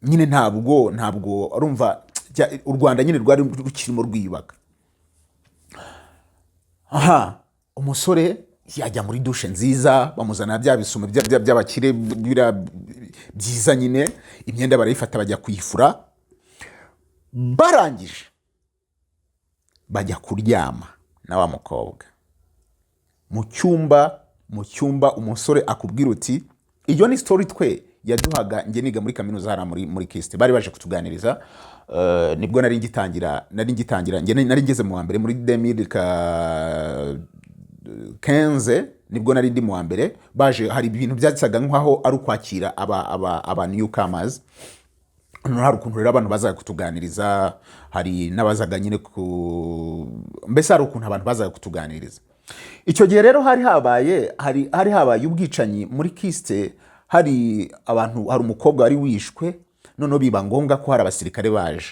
Nyine ntabwo urumva u Rwanda nyine rwari rukirimo rwiyubaka. Umusore yajya muri dushe nziza, bamuzana bya bisume by'abakire byiza nyine, imyenda barayifata bajya kuyifura. Barangije bajya kuryama na wa mukobwa mu cyumba mu cyumba umusore akubwira uti iyo ni story twe yaduhaga nge niga muri kaminuza hara muri Kiste bari baje kutuganiriza nibwo nari ngitangira nge nari ngeze mu wa mbere muri 2015 nibwo nari ndi mu wa mbere baje hari ibintu byasaga nkaho ari ukwakira aba newcomers hari ukuntu rero abantu bazaga kutuganiriza hari nabazaga nyine mbese hari ukuntu abantu bazaga kutuganiriza icyo gihe rero hari habaye ubwicanyi muri Kiste hari umukobwa wari wishwe noneho biba ngombwa ko hari abasirikare baje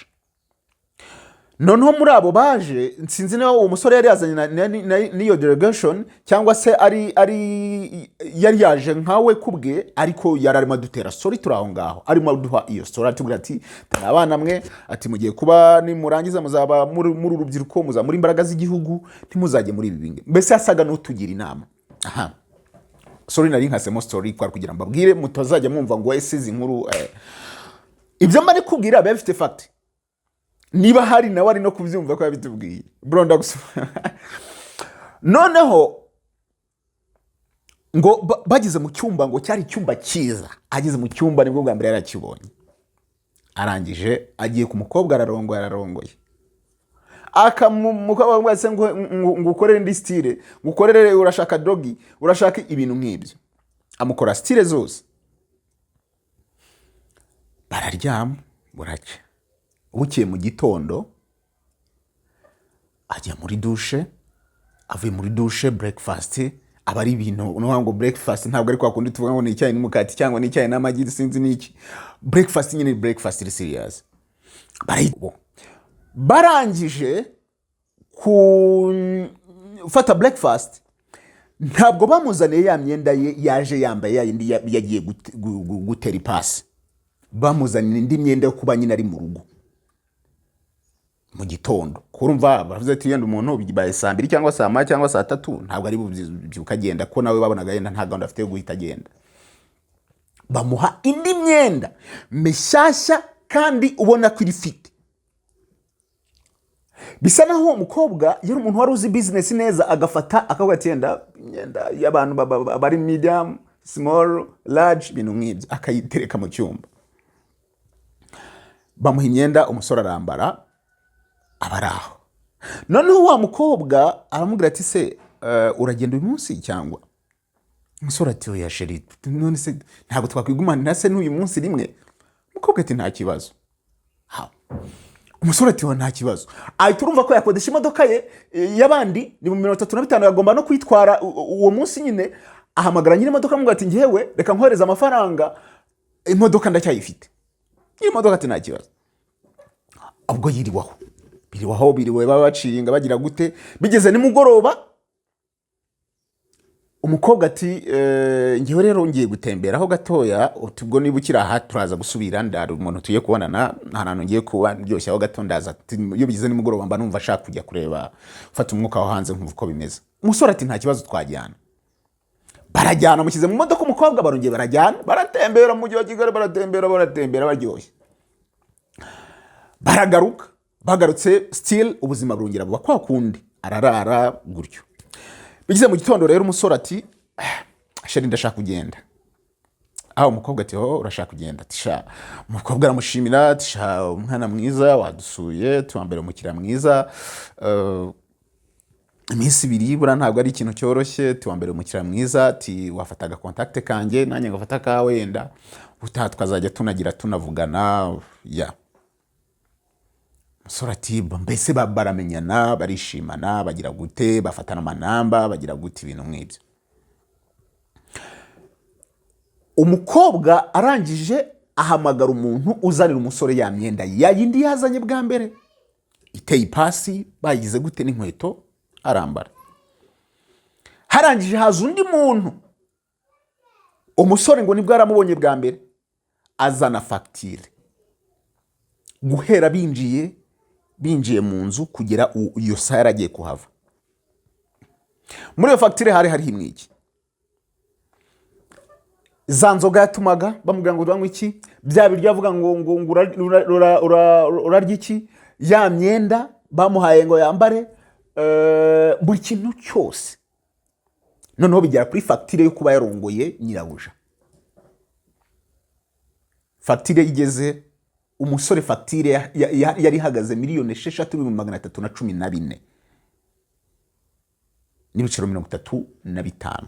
noneho muri abo baje sinzi niba uwo musore yari yazanye n'iyo delegation cyangwa se yari yaje nkawe kubwe ariko yari arimo dutera story turaho ngaho arimo duha iyo story atubwira ati abana mwe ati mugiye kuba nimurangiza muzaba muri urubyiruko muza muri imbaraga z'igihugu ntimuzajye muri ibi binge mbese yasaga n'utugira inama sorry nari nkasemo story kwa kugira mbabwire mutazajya mwumva ngo esize inkuru ibyo mba nikubwira biba bifite fact niba hari nawe ari no kubyumva ko yabitubwiye bro ndagusoma noneho ngo bagize mu cyumba ngo cyari icyumba cyiza ageze mu cyumba nibwo bwa mbere yarakibonye arangije agiye ku mukobwa ararongoye akamukobwa wese ngo ukorere indi style ngukorere urashaka dogi urashaka ibintu nk'ibyo amukora style zose bararyama buracya bukiye mu gitondo ajya muri douche avuye muri douche breakfast abari ibintu ngo breakfast ntabwo ari kwa kundi tuvuga ngo ni icyayi n'umukati cyangwa ni icyayi n'amagi sinzi niki breakfast nyine breakfast serious barangije fata breakfast ntabwo bamuzaniye ya myenda ye yaje yambaye yindi yagiye gutera ipasi bamuzanira indi myenda yo kuba nyine ari mu rugo mu gitondo kurumva bavuze ati yenda umuntu bibaye saa 2 cyangwa saa 1 cyangwa saa 3 ntabwo ari bubyuka agenda ko nawe babonaga yenda nta gahunda afite yo guhita agenda bamuha indi myenda mishyashya kandi ubona ko iri fit bisa naho umukobwa yari umuntu wari uzi business neza agafata akavuga ati yenda imyenda y'abantu bari medium small large bintu nk'ibyo akayitereka mu cyumba bamuha imyenda umusore arambara abaraho noneho wa mukobwa aramubwira ati se uragenda uyu munsi cyangwa umusore ati oya sheri none se ntabwo twakwigumanira se n'uyu munsi rimwe umukobwa ati nta kibazo umusore ati nta kibazo ahita urumva ko yakodesha imodoka ye y'abandi ni mu 35 yagomba no kwitwara uwo munsi nyine ahamagara nyine imodoka amubwira ati ngewe reka nkohereza amafaranga imodoka ndacyayifite iyi modoka ati nta kibazo ubwo biriwe baba bacinga bagira gute bigeze nimugoroba umukobwa ati ngewe rero ngiye gutembera aho gatoya utubwo niba ukiri aha turaza gusubira ndari umuntu tuye kubonana ntarantu ngiye kuba ndyoshye aho gato ndaza iyo bigize nimugoroba mba numva ashaka kujya kureba ufata umwuka wa hanze nkumva uko bimeze umusore ati nta kibazo twajyana barajyana mukize mu modoka umukobwa barongeye barajyana baratembera mu mujyi wa Kigali baratembera baryoshye bagarutse still ubuzima burongera buba kwa kundi ararara gutyo bigize mu gitondo rero umusore ati sheri ndashaka kugenda aho umukobwa ati urashaka kugenda ati sha umukobwa aramushimira ati sha umwana mwiza wadusuye tuambere umukira mwiza iminsi 2 bura ntabwo ari ikintu cyoroshye tuambere umukira mwiza ati wafataga contact kanjye nanjye ngafata ka wenda twazajya tunagira tunavugana ya umusore ati mbese baramenyana barishimana bagira gute bafatana amanamba bagira gute ibintu nk'ibyo umukobwa arangije ahamagara umuntu uzanira umusore ya myenda yindi yazanye bwa mbere iteye ipasi bayigize gute n'inkweto arambara harangije haza undi muntu umusore ngo nibwo aramubonye bwa mbere azana facture guhera binjiye mu nzu kugera iyo saa yaragiye kuhava muri iyo facture hari imwiki za nzoga yatumaga bamubwira ngo uranywa iki bya biryo avuga ngo urarya iki ya myenda bamuhaye ngo yambare buri kintu cyose noneho bigera kuri fagitire yo kuba yarongoye nyirabuja. Fagitire igeze umusore, fagitire yari ihagaze miliyoni 6,314 n'ibiciro 35.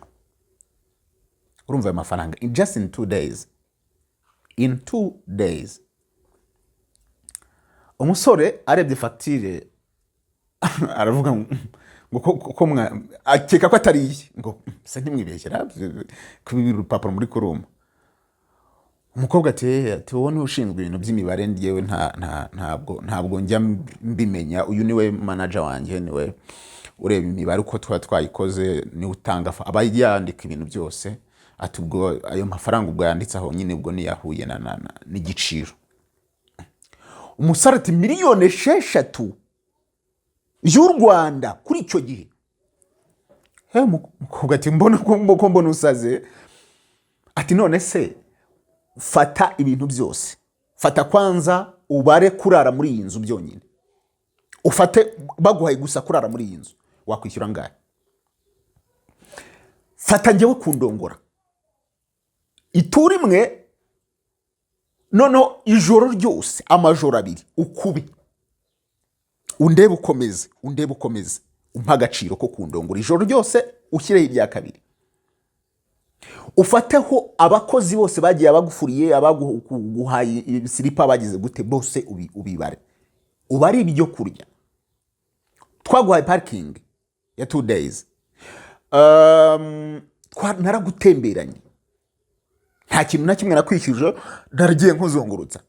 Urumva ayo mafaranga just in 2 days. In 2 days umusore arebye fagitire aravuga ngo ko akeka ko atari iye, ngo se ntimwibeshyera kubibira urupapuro muri kuruma. Umukobwa ati wowe ushinzwe ibintu by'imibare, ngewe ntabwo njya mbimenya, uyu niwe manager wanjye, niwe ureba imibare uko twayikoze, ni utanga aba yandika ibintu byose. Ati ubwo ayo mafaranga ubwo yanditse aho nyine ubwo niyahuye n'igiciro. Umusore ati miliyoni 6 y'u Rwanda kuri icyo gihe. Umukobwa ati mbona usaze. Ati none se fata ibintu byose, fata kwanza ubare kurara muri iyi nzu byonyine, ufate baguhaye gusa kurara muri iyi nzu, wakwishyura ngahe? Fata njyewe kundongora ituri imwe, noneho ijoro ryose amajoro 2 ukube, undebe ukomeze umpa agaciro ko kundongora ijoro ryose, ushyireho irya kabiri. Ufateho abakozi bose bagiye abagufuriye, abaguhaye silipa bagize gute bose ubibare, ubari ibyo kurya, twaguhaye parking ya 2 days, naragutemberanye, nta kintu na kimwe nakwishyuje, naragiye nkuzungurutsa.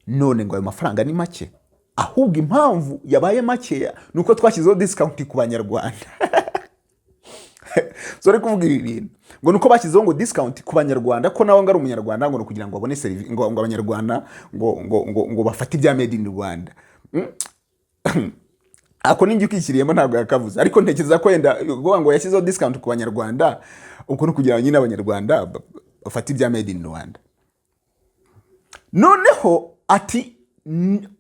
None ngo ayo mafaranga ni make, ahubwo impamvu yabaye makeya nuko twashyizeho discount ku banyarwanda. Sore kuvuga ibi bintu ngo nuko bashyizeho ngo discount ku banyarwanda, ko nawe ngari umunyarwanda ngo kugira ngo abone service, ngo abanyarwanda ngo bafate ibya made in Rwanda. Ako ninjye ukishyiriyemo ntabwo yakavuze, ariko ntekereza ko yenda ngo yashyizeho discount ku banyarwanda uko no kugira nyine abanyarwanda bafate ibya made in Rwanda. Noneho ati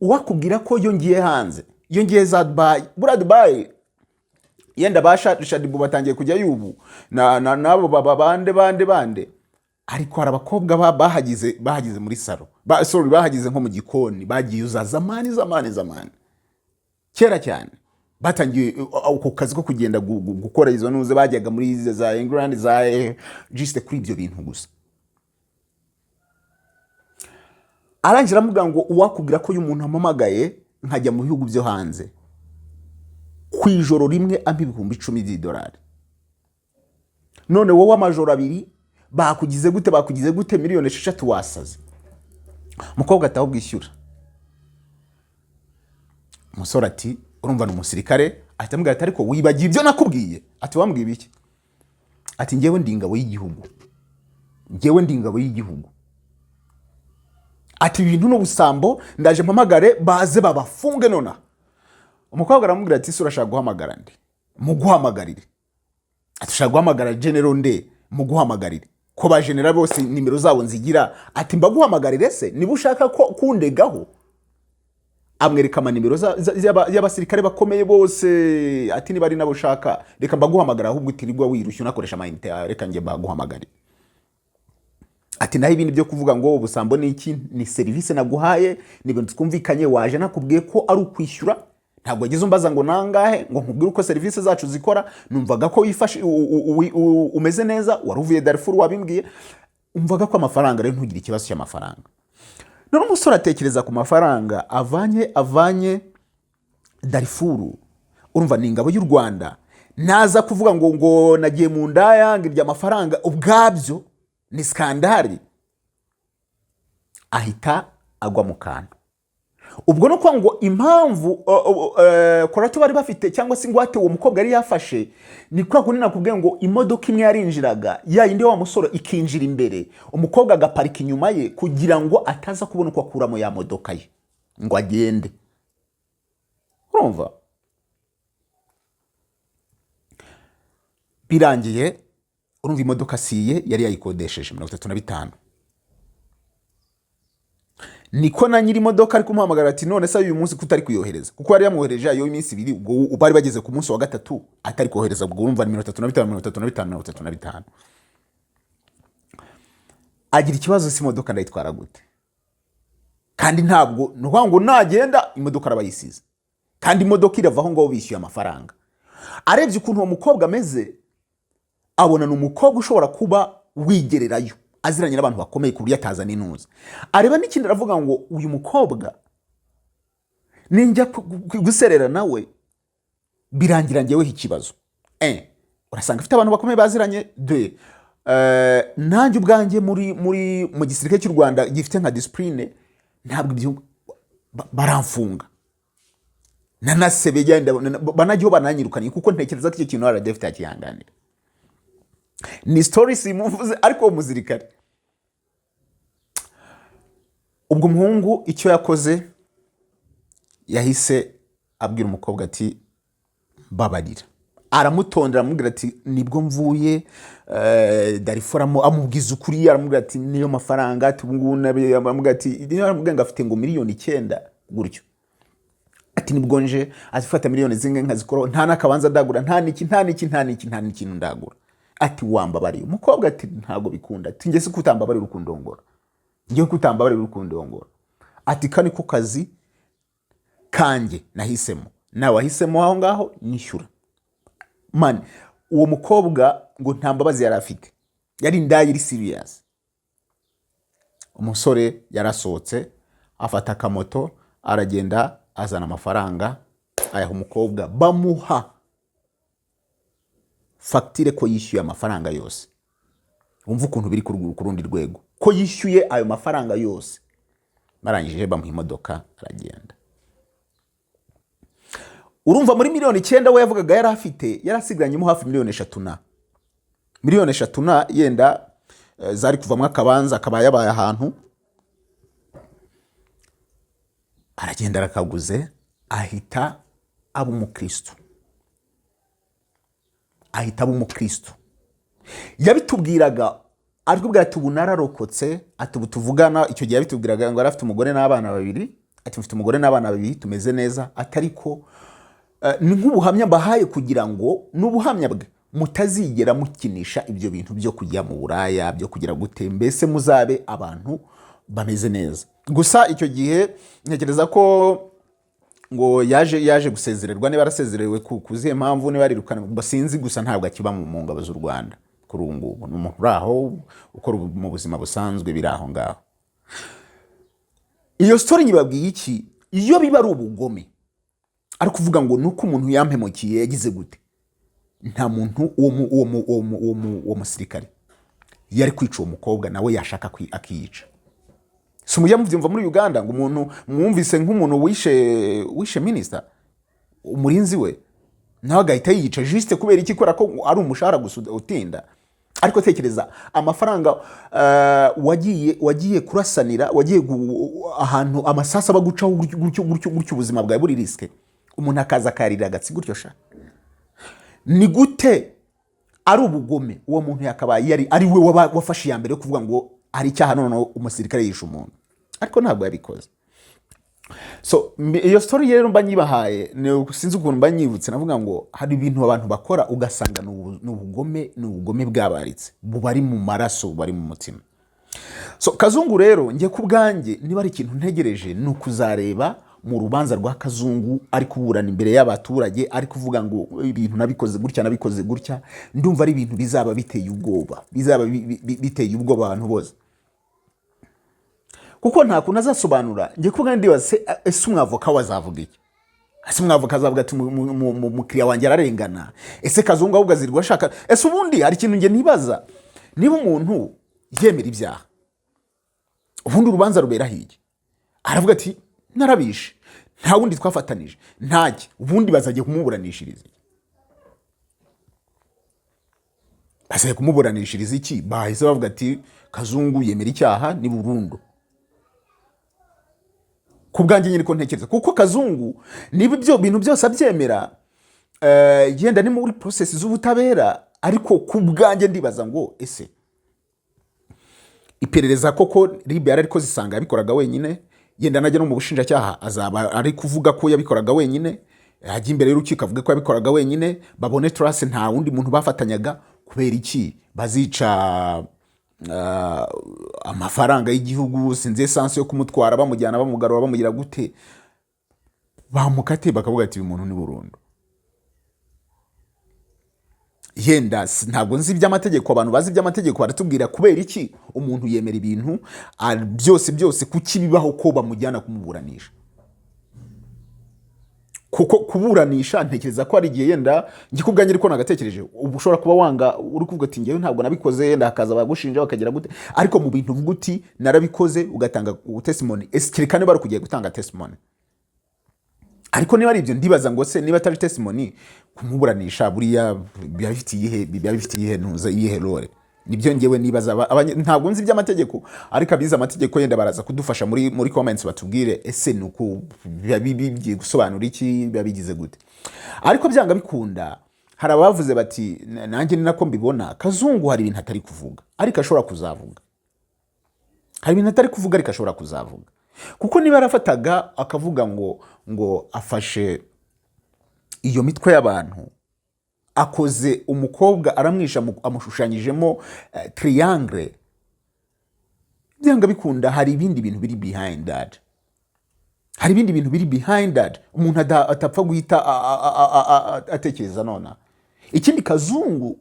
wakubwira ko yongiye hanze, yongiye za Dubai, yenda bashadibu batangiye kujya yubu nabo bande, ariko hari abakobwa bahagize muri salo, bahagize nko mu gikoni, bagiye uza zamani kera cyane, batangiye uko kazi ko kugenda gukora izo nuze, bajyaga muri za England za juste kuri ibyo bintu gusa. Arangira amuga ngo uwakubwira ko y'umuntu amamagaye nkajya mu bihugu byo hanze kwijoro rimwe ampa $10,000. None wowe amajoro 2 bakugize gute miliyoni 6 wasaze? Umukobwa atawubwishyura. Umusore ati urumva ni umusirikare, atamubwira ati ariko wibagiye ibyo nakubwiye. Ati wambwiye ibiki? Ati ngewe ndi ingabo y'igihugu. Ati ibintu n'ubusambo, ndaje mpamagare baze babafunge nona. Umukobwa aramubwira ati urashaka guhamagara nde? Muguhamagarire. Ati ushaka guhamagara general nde? Muguhamagarire. Ko ba general bose nimero zabo nzigira. Ati mbaguhamagarire se niba ushaka ko kundegaho. Amwereka amanimero y'abasirikare bakomeye bose. Ati niba ari nabo ushaka reka mbaguhamagara, ahubwo utirirwa wirushye unakoresha amayinite, reka nge mbaguhamagare. Ati naho ibindi byo kuvuga ngo ubusambo ni iki? Ni service naguhaye, ni ibintu twumvikanye, waje nakubwiye ko ari ukwishyura, ntabwo agize umbaza ngo nangahe, ngo nkubwire uko service zacu zikora. Numvaga ko wifashe umeze neza, waruvuye Darfur wabimbwiye, umvaga ko amafaranga rero ntugire ikibazo cy'amafaranga. None umusore atekereza ku mafaranga avanye Darfur, urumva ni ingabo y'u Rwanda, naza kuvuga ngo nagiye mu ndaya ngirya amafaranga, ubwabyo ni skandari, ahita agwa mu kantu. Ubwo no kwa ngo impamvu korato bari bafite cyangwa se ingwate uwo mukobwa yari yafashe, ni kwa kunina kubwe ngo imodoka imwe yarinjiraga, ya indi wa musoro ikinjira imbere, umukobwa agaparika inyuma ye kugira ngo ataza kubona uko akuramo ya modoka ye ngo agende. Urumva birangiye, urumva imodoka siye yari yayikodesheje 35. niko na nyiri imodoka ari kumuhamagara ati none se uyu munsi kutari kuyohereza, kuko yari yamwohereje ayo iminsi ibiri, ubwo bari bageze ku munsi wa gatatu atari kohereza, ubwo urumva ni 35 agira ikibazo, si imodoka ndayitwara gute, kandi ntabwo nuvuga ngo nagenda imodoka arabayisize, kandi imodoka iravaho ngo bishyuye amafaranga. Arebye ukuntu uwo mukobwa ameze, abona ni umukobwa ushobora kuba wigererayo aziranye n'abantu bakomeye ku buryo ataza n'inuza. Areba n'ikindi aravuga ngo uyu mukobwa ninjya guserera nawe birangira ngeweho ikibazo. Urasanga afite abantu bakomeye baziranye. Nanjye ubwanjye mu gisirikare cy'u Rwanda gifite nka discipline, ntabwo ibyo baramfunga nanasebe genda banajyo bananyirukanye, kuko ntekereza ko icyo kintu RDF takihanganira. Ni story simuvuze, ariko umuzirikare ubwo umuhungu icyo yakoze yahise abwira umukobwa ati babarira, aramutondera aramubwira ati nibwo mvuye Darifora, amubwiza ukuri, aramubwira ati niyo mafaranga ati ubungu nabe, aramubwira ati aramubwira ngo afite ngo miliyoni 9 gutyo, ati nibwo nje azifata miliyoni zinge nkazikora, nta nakabanza ndagura, nta niki ndagura, ati wambabariye. Umukobwa ati ntago bikunda, ati ngese kutambabarira ukundongora, ngiye kutambabarira ukundongora, ati kani ko kazi kanjye nahisemo, nawe wahisemo aho ngaho nishyura. Man, uwo mukobwa ngo nta mbabazi yari afite, yari ndaye iri serious. Umusore yarasohotse afata akamoto aragenda azana amafaranga ayaha umukobwa, bamuha facture ko yishyuye amafaranga yose. Umva ukuntu biri ku rundi rwego, ko yishyuye ayo mafaranga yose. Barangije bamuha imodoka aragenda. Urumva muri miliyoni 9 we yavugaga yari afite, yarasigaranyemo hafi miliyoni 3 miliyoni 3 yenda zari kuvamwa akabanza akaba yabaye ahantu. Aragenda arakaguze, ahita aba umukristo, yabitubwiraga arikubwira ati ubu nararokotse, ati ubu tuvugana. Icyo gihe yabitubwiraga ngo arafite umugore n'abana 2, ati mfite umugore n'abana 2 tumeze neza, atariko ni nk'ubuhamya mbahaye kugira ngo n'ubuhamya bwe mutazigera mukinisha ibyo bintu byo kujya mu buraya, byo kugira gute, mbese muzabe abantu bameze neza. Gusa icyo gihe ntekereza ko ngo yaje gusezererwa, niba arasezerewe kuziye mpamvu, niba arirukana basinzi, gusa ntabwo akiba mu ngabo z'u Rwanda kuri ubu ngubu. Ni umuntu uraho ukora mu buzima busanzwe biri aho ngaho. Iyo story nyibabwiye iki? Iyo biba ari ubugome, ari kuvuga ngo nuko umuntu yampemukiye yagize gute, nta muntu uwo musirikare yari kwica uwo mukobwa nawe yashaka akiyica. Si mujya muvyumva muri Uganda ngo umuntu mwumvise nk'umuntu wishe minister, umurinzi we nawe agahita yiyica juste kubera iki? Kora ko ari umushahara gusa utinda. Ariko tekereza amafaranga wagiye kurasanira, wagiye ahantu amasasa baguca gutyo ubuzima bwawe buri riske, umuntu akaza karira gatsi gutyo sha. Ni gute ari ubugome? Uwo muntu yakabaye ari we wafashe ya mbere yo kuvuga ngo hari icyaha none umusirikare yishe umuntu, ariko ntabwo yabikoze. So iyo story rero mba nyibahaye, sinzi ukuntu mba nyibutse, navuga ngo hari ibintu abantu bakora ugasanga n'ubugome bwabaritse, bubari mu maraso, bubari mu mutima. So Kazungu rero ngiye kubwanjye niba ari ikintu ntegereje ni ukuzareba mu rubanza rwa Kazungu ari kuburana imbere y'abaturage, ari kuvuga ngo ibintu nabikoze gutya, ndumva ari ibintu bizaba biteye ubwoba, biteye ubwoba abantu bose, kuko nta kuntu azasobanura. Ngiye kuvuga ndibaza ese umwavoka wazavuga iki? Ese umwavoka azavuga ati mukiriya wanjye ararengana? Ese Kazungu ahubwo azirwa ashaka? Ese ubundi hari ikintu nge nibaza, niba umuntu yemera ibyaha ubundi urubanza rubera hiki, aravuga ati narabishe, nta wundi twafatanije, ntajye, ubundi bazagiye kumuburanishiriza iki? Bahise bavuga ati Kazungu yemera icyaha ni burundu. Kubwanjye nyine ko ntekereza, kuko Kazungu niba ibyo bintu byose abyemera, yenda ni muri process z'ubutabera, ariko kubwanjye ndibaza ngo ese iperereza koko RIB yarariko zisanga yabikoraga wenyine, yenda najya no mu bushinjacyaha azaba ari kuvuga ko yabikoraga wenyine, ajya imbere y'urukiko avuga ko yabikoraga wenyine, babone trace nta wundi muntu bafatanyaga. Kubera iki bazica amafaranga y'igihugu, sinzi esanse yo kumutwara bamujyana bamugarura bamugira gute, bamukate bakavuga ati uyu muntu ni burundu. Yenda ntabwo nzi iby'amategeko, abantu bazi iby'amategeko baratubwira kubera iki umuntu yemera ibintu byose kuki bibaho ko bamujyana kumuburanisha. Kuko kuburanisha ntekereza ko ari igihe yenda ngikubwanye ariko nagatekereje ubu ushobora kuba wanga uri kuvuga ati ngewe ntabwo nabikoze, yenda hakaza bagushinja bakagira gute, ariko mu bintu uvuga uti narabikoze ugatanga testimony, esikerekane bari kugiye gutanga testimony. Ariko niba ari ibyo ndibaza ngo se niba atari testimony kumuburanisha buriya bifitiye ntuza iyihe role. Nibyo ngewe nibaza, ntabwo nzi iby'amategeko ariko abize amategeko yenda baraza kudufasha muri comments batubwire ese nuko bigiye gusobanura iki, bigize gute. Ariko byanga bikunda hari abavuze bati nanjye ni nako mbibona, Kazungu hari ibintu atari kuvuga ariko ashobora kuzavuga. Hari ibintu atari kuvuga ariko ashobora kuzavuga. Kuko niba yarafataga akavuga ngo afashe iyo mitwe y'abantu, akoze umukobwa aramwisha amushushanyijemo triangle, byanga bikunda hari ibindi bintu biri behind that. Hari ibindi bintu biri behind that umuntu atapfa guhita atekereza nona. Ikindi Kazungu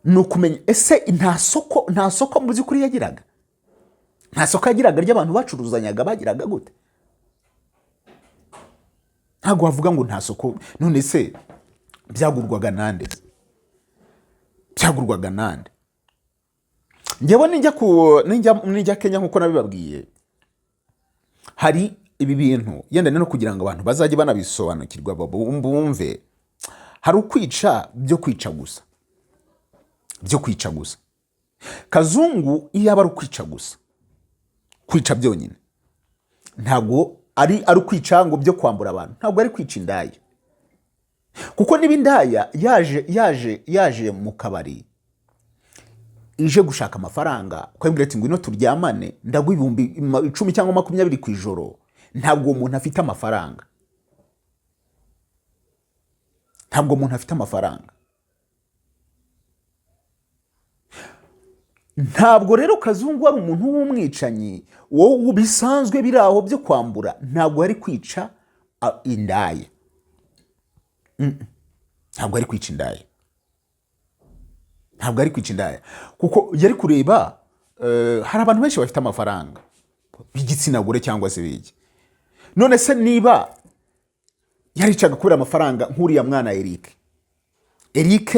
no kumenya ese nta soko mu by'ukuri yagiraga. Nta soko yagiraga ry'abantu bacuruzanyaga bagiraga gute? Ntago wavuga ngo nta soko, none se byagurwaga nande? Byagurwaga nande? Ngewe nijya Kenya nkuko nabibabwiye, hari ibi bintu yenda no kugira ngo abantu bazajye banabisobanukirwa bumve, hari ukwica byo kwica gusa. Kazungu iyo aba ari ukwica gusa, kwica byonyine, ntabwo ari ukwica ngo byo kwambura abantu, ntabwo ari kwica indaya. Kuko niba indaya yaje mu kabari ije gushaka amafaranga, kwebwira ati ngwino turyamane ndaguha 10 cyangwa 20 ku ijoro, ntabwo umuntu afite amafaranga. Ntabwo umuntu afite amafaranga. Ntabwo rero Kazungu ari umuntu w'umwicanyi wowe bisanzwe biraho byo kwambura, ntabwo ari kwica indaya. Ntabwo ari kwica indaya. Ntabwo ari kwica indaya. Kuko yari kureba hari abantu benshi bafite amafaranga b'igitsina gore cyangwa se biki. None se niba yaricaga kubera amafaranga nk'uriya mwana Eric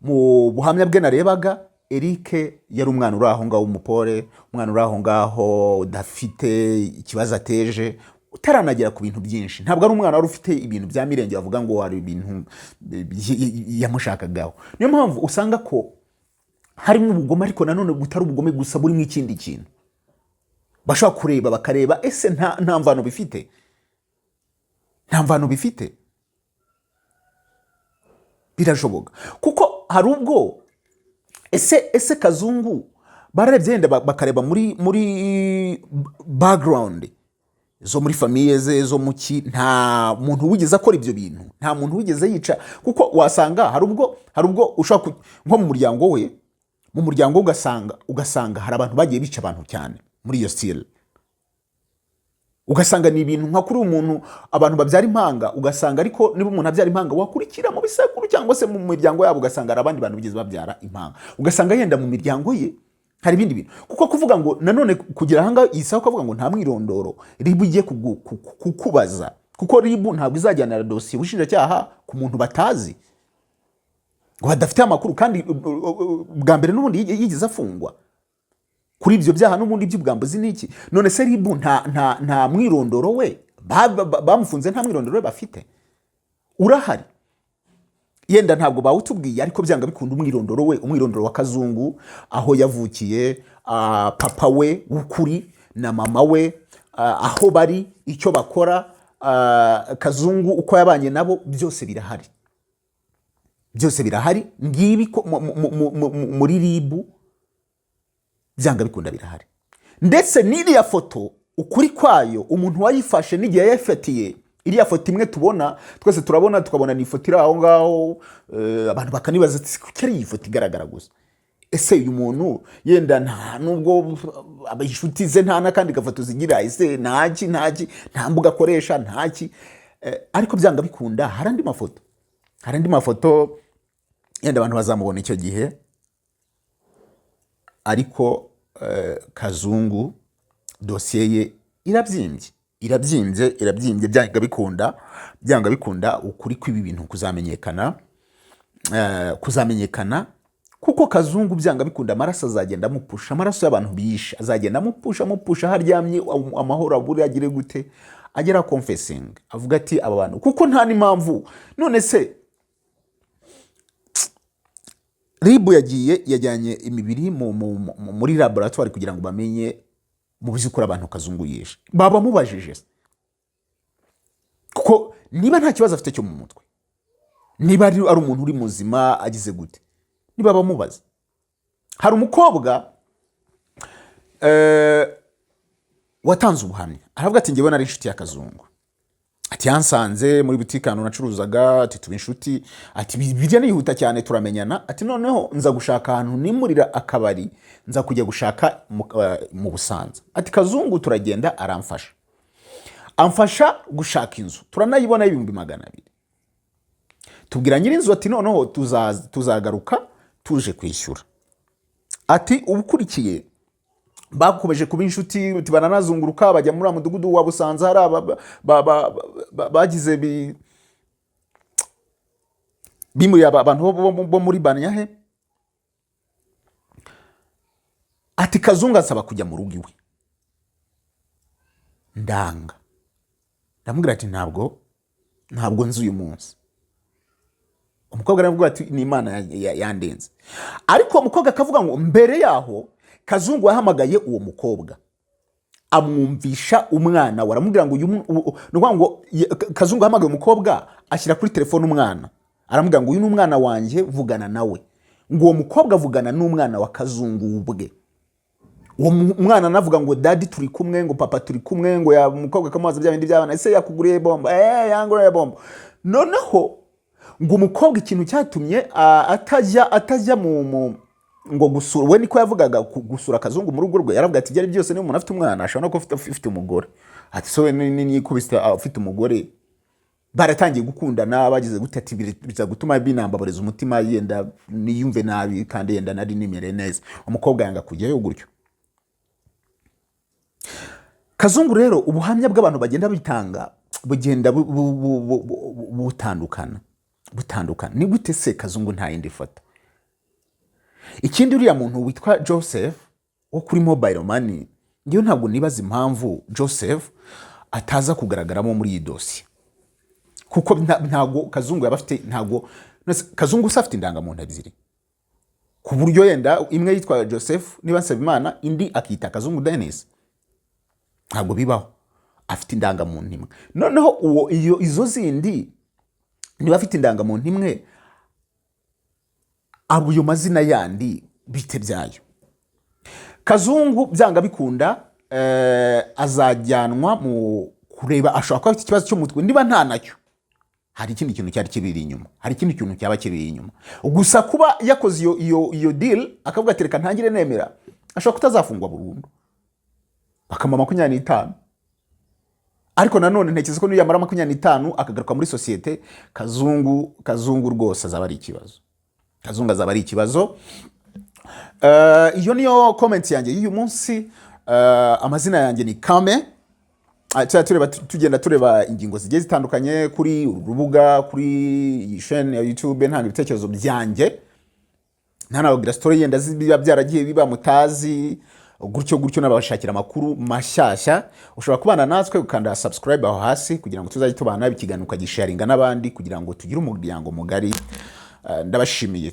mu buhamya bwe narebaga, Eric yari umwana uri aho ngaho umupore, umwana uri aho ngaho udafite ikibazo ateje, utaranagera ku bintu byinshi. Ntabwo ari umwana wari ufite ibintu bya mirenge bavuga ngo hari ibintu yamushakagaho. Niyo mpamvu usanga ko harimo ubugome, ariko nanone gutari ubugome gusa, burimo ikindi kintu bashobora kureba bakareba ese nta mvano bifite. Nta mvano bifite. Birashoboka kuko hari ubwo ese Kazungu bararebye yenda bakareba muri background zo muri famille ze zo muki, nta muntu wigeze akora ibyo bintu, nta muntu wigeze yica. Kuko wasanga hari ubwo ushaka nko mu muryango ugasanga hari abantu bagiye bica abantu cyane muri iyo style. Ugasanga ni ibintu nka kuri umuntu abantu babyara impanga, ugasanga ariko niba umuntu abyara impanga wakurikira mu bisekuru cyangwa se mu miryango yabo ugasanga hari abandi bantu bigeze babyara impanga, ugasanga yenda mu miryango ye hari ibindi bintu. Kuko kuvuga ngo nanone kugira hanga yisaba kuvuga ngo nta mwirondoro ribu igiye kukubaza, kuko ribu ntabwo izajyanira dosiye ubushinjacyaha ku muntu batazi ngo badafite amakuru, kandi bwa mbere n'ubundi yigeze afungwa kuri ibyo byaha n'ubundi by'ubwambuzi n'iki. None se ribu nta mwirondoro we bamufunze, nta mwirondoro we bafite urahari. Yenda ntabwo bawutubwiye ariko byanga bikunda umwirondoro wa Kazungu, aho yavukiye, papa we w'ukuri na mama we, aho bari, icyo bakora, Kazungu uko yabanye nabo, byose birahari. Byose birahari ngibi muri ribu byanga bikunda birahari. Ndetse n'iriya foto ukuri kwayo umuntu wayifashe n'igihe yafatiye iriya foto imwe tubona twese turabona tukabona ni ifoto iri aho ngaho, abantu bakanibaza kuko ari iyi foto igaragara gusa. Ese uyu muntu yenda nta nubwo abashuti ze nta nakandi gafoto zigira, ese ntaki nta mbuga akoresha ntaki, ariko byanga bikunda hari andi mafoto yenda abantu bazamubona icyo gihe. Ariko Kazungu dosiye ye irabyimbye byanga bikunda ukuri kw'ibi bintu kuzamenyekana kuko Kazungu byanga bikunda amaraso azagenda amupusha, amaraso y'abantu bishe azagenda amupusha haryamye amahoro aburi agire gute, agera confessing avuga ati aba bantu kuko nta n'impamvu. None se Ribu yajyanye imibiri muri laboratoire kugira ngo bamenye mu bizikora abantu Kazungu yishe, baba mubajije kuko niba nta kibazo afite cyo mu mutwe, niba ari umuntu uri muzima agize gute, niba bamubaza. Hari umukobwa watanze ubuhamya aravuga ati ngewe nari inshuti ya Kazungu, ati yansanze muri butike ahantu nacuruzaga, ati tuba inshuti, ati bijya nihuta cyane turamenyana, ati noneho nza gushaka ahantu nimurira akabari, nza kujya gushaka mu Busanza, ati Kazungu turagenda amfasha gushaka inzu, turanayibona $200,000. Tubwira nyir'inzu ati noneho tuzagaruka tuje kwishyura. Ati ubukurikiye bakomeje kuba inshuti, bananazunguruka bajya muri mudugudu wa Busanza, hari bagize bimuriye abantu bo muri Banyahe. Ati Kazungu asaba kujya mu rugo iwe, ndamubwira ati ntabwo nzi uyu munsi. Umukobwa aravuga ati ni Imana yandenze. Ariko umukobwa akavuga ngo mbere yaho Kazungu yahamagaye uwo mukobwa amwumvisha umwana, waramubwira ngo Kazungu yahamagaye umukobwa ashyira kuri telefone umwana, aramubwira ngo uyu ni umwana wanjye vugana nawe. Ngo uwo mukobwa avugana n'umwana wa Kazungu ubwe. Uwo mwana anavuga ngo daddy turi kumwe, ngo papa turi kumwe, ngo ya mukobwa kamubaza bya bindi by'abana, ese yakuguriye bomba, yanguriye bomba. Noneho ngo umukobwa ikintu cyatumye atajya mu ngo gusura, we niko yavugaga gusura Kazungu mu rugo rwe, yaravuga ati byari byose ni umuntu afite umwana ashobora no kuba afite umugore, ati so ni kubista afite umugore, baratangiye gukundana bagize gute, ati biza gutuma binambabareza umutima, yenda niyumve nabi kandi yenda nari nimere neza. Umukobwa yanga kujyayo gutyo. Kazungu rero ubuhamya bw'abantu bagenda bitanga bugenda butandukana. Ni gute se Kazungu nta yindi foto? Ikindi uriya muntu witwa Joseph wo kuri mobile money, ngiyo ntabwo nibaza impamvu Joseph ataza kugaragaramo muri iyi dosiye, kuko ntabwo Kazungu yabafite, ntabwo Kazungu afite indangamuntu ebyiri, ku buryo yenda imwe yitwa Joseph niba Nsabimana, indi akita Kazungu Dennis. Ntabwo bibaho, afite indangamuntu imwe. Noneho izo zindi niba afite indangamuntu imwe, ayo mazina yandi bite byayo. Kazungu byanga bikunda azajyanwa mu kureba, ashobora kuba afite ikibazo cyo mutwe, niba nta nacyo hari ikindi kintu cyari kibiri inyuma, hari ikindi kintu cyaba kibiri inyuma. Gusa kuba yakoze iyo deal akavuga ati reka ntangire nemera, ashobora kutazafungwa burundu bakama 25. Ariko nanone ntekereza ko niyamara 25 akagaruka muri societe, Kazungu rwose azaba ari ikibazo. Kazungu azaba ari ikibazo. Iyo niyo comment yanjye y'uyu munsi. Amazina yanjye ni Kame. Tugenda tureba ingingo zigiye zitandukanye kuri urubuga, kuri chaîne ya YouTube, ntanga ibitekerezo byanjye, ntanabagira story yenda ziba byaragiye biba mutazi, gutyo nabashakira amakuru mashyashya. Ushobora kubana natwe ukanda subscribe aho hasi kugira ngo tuzajye tubana ikiganiro ukagisharinga n'abandi kugira ngo tugire umuryango mugari. Ndabashimiye.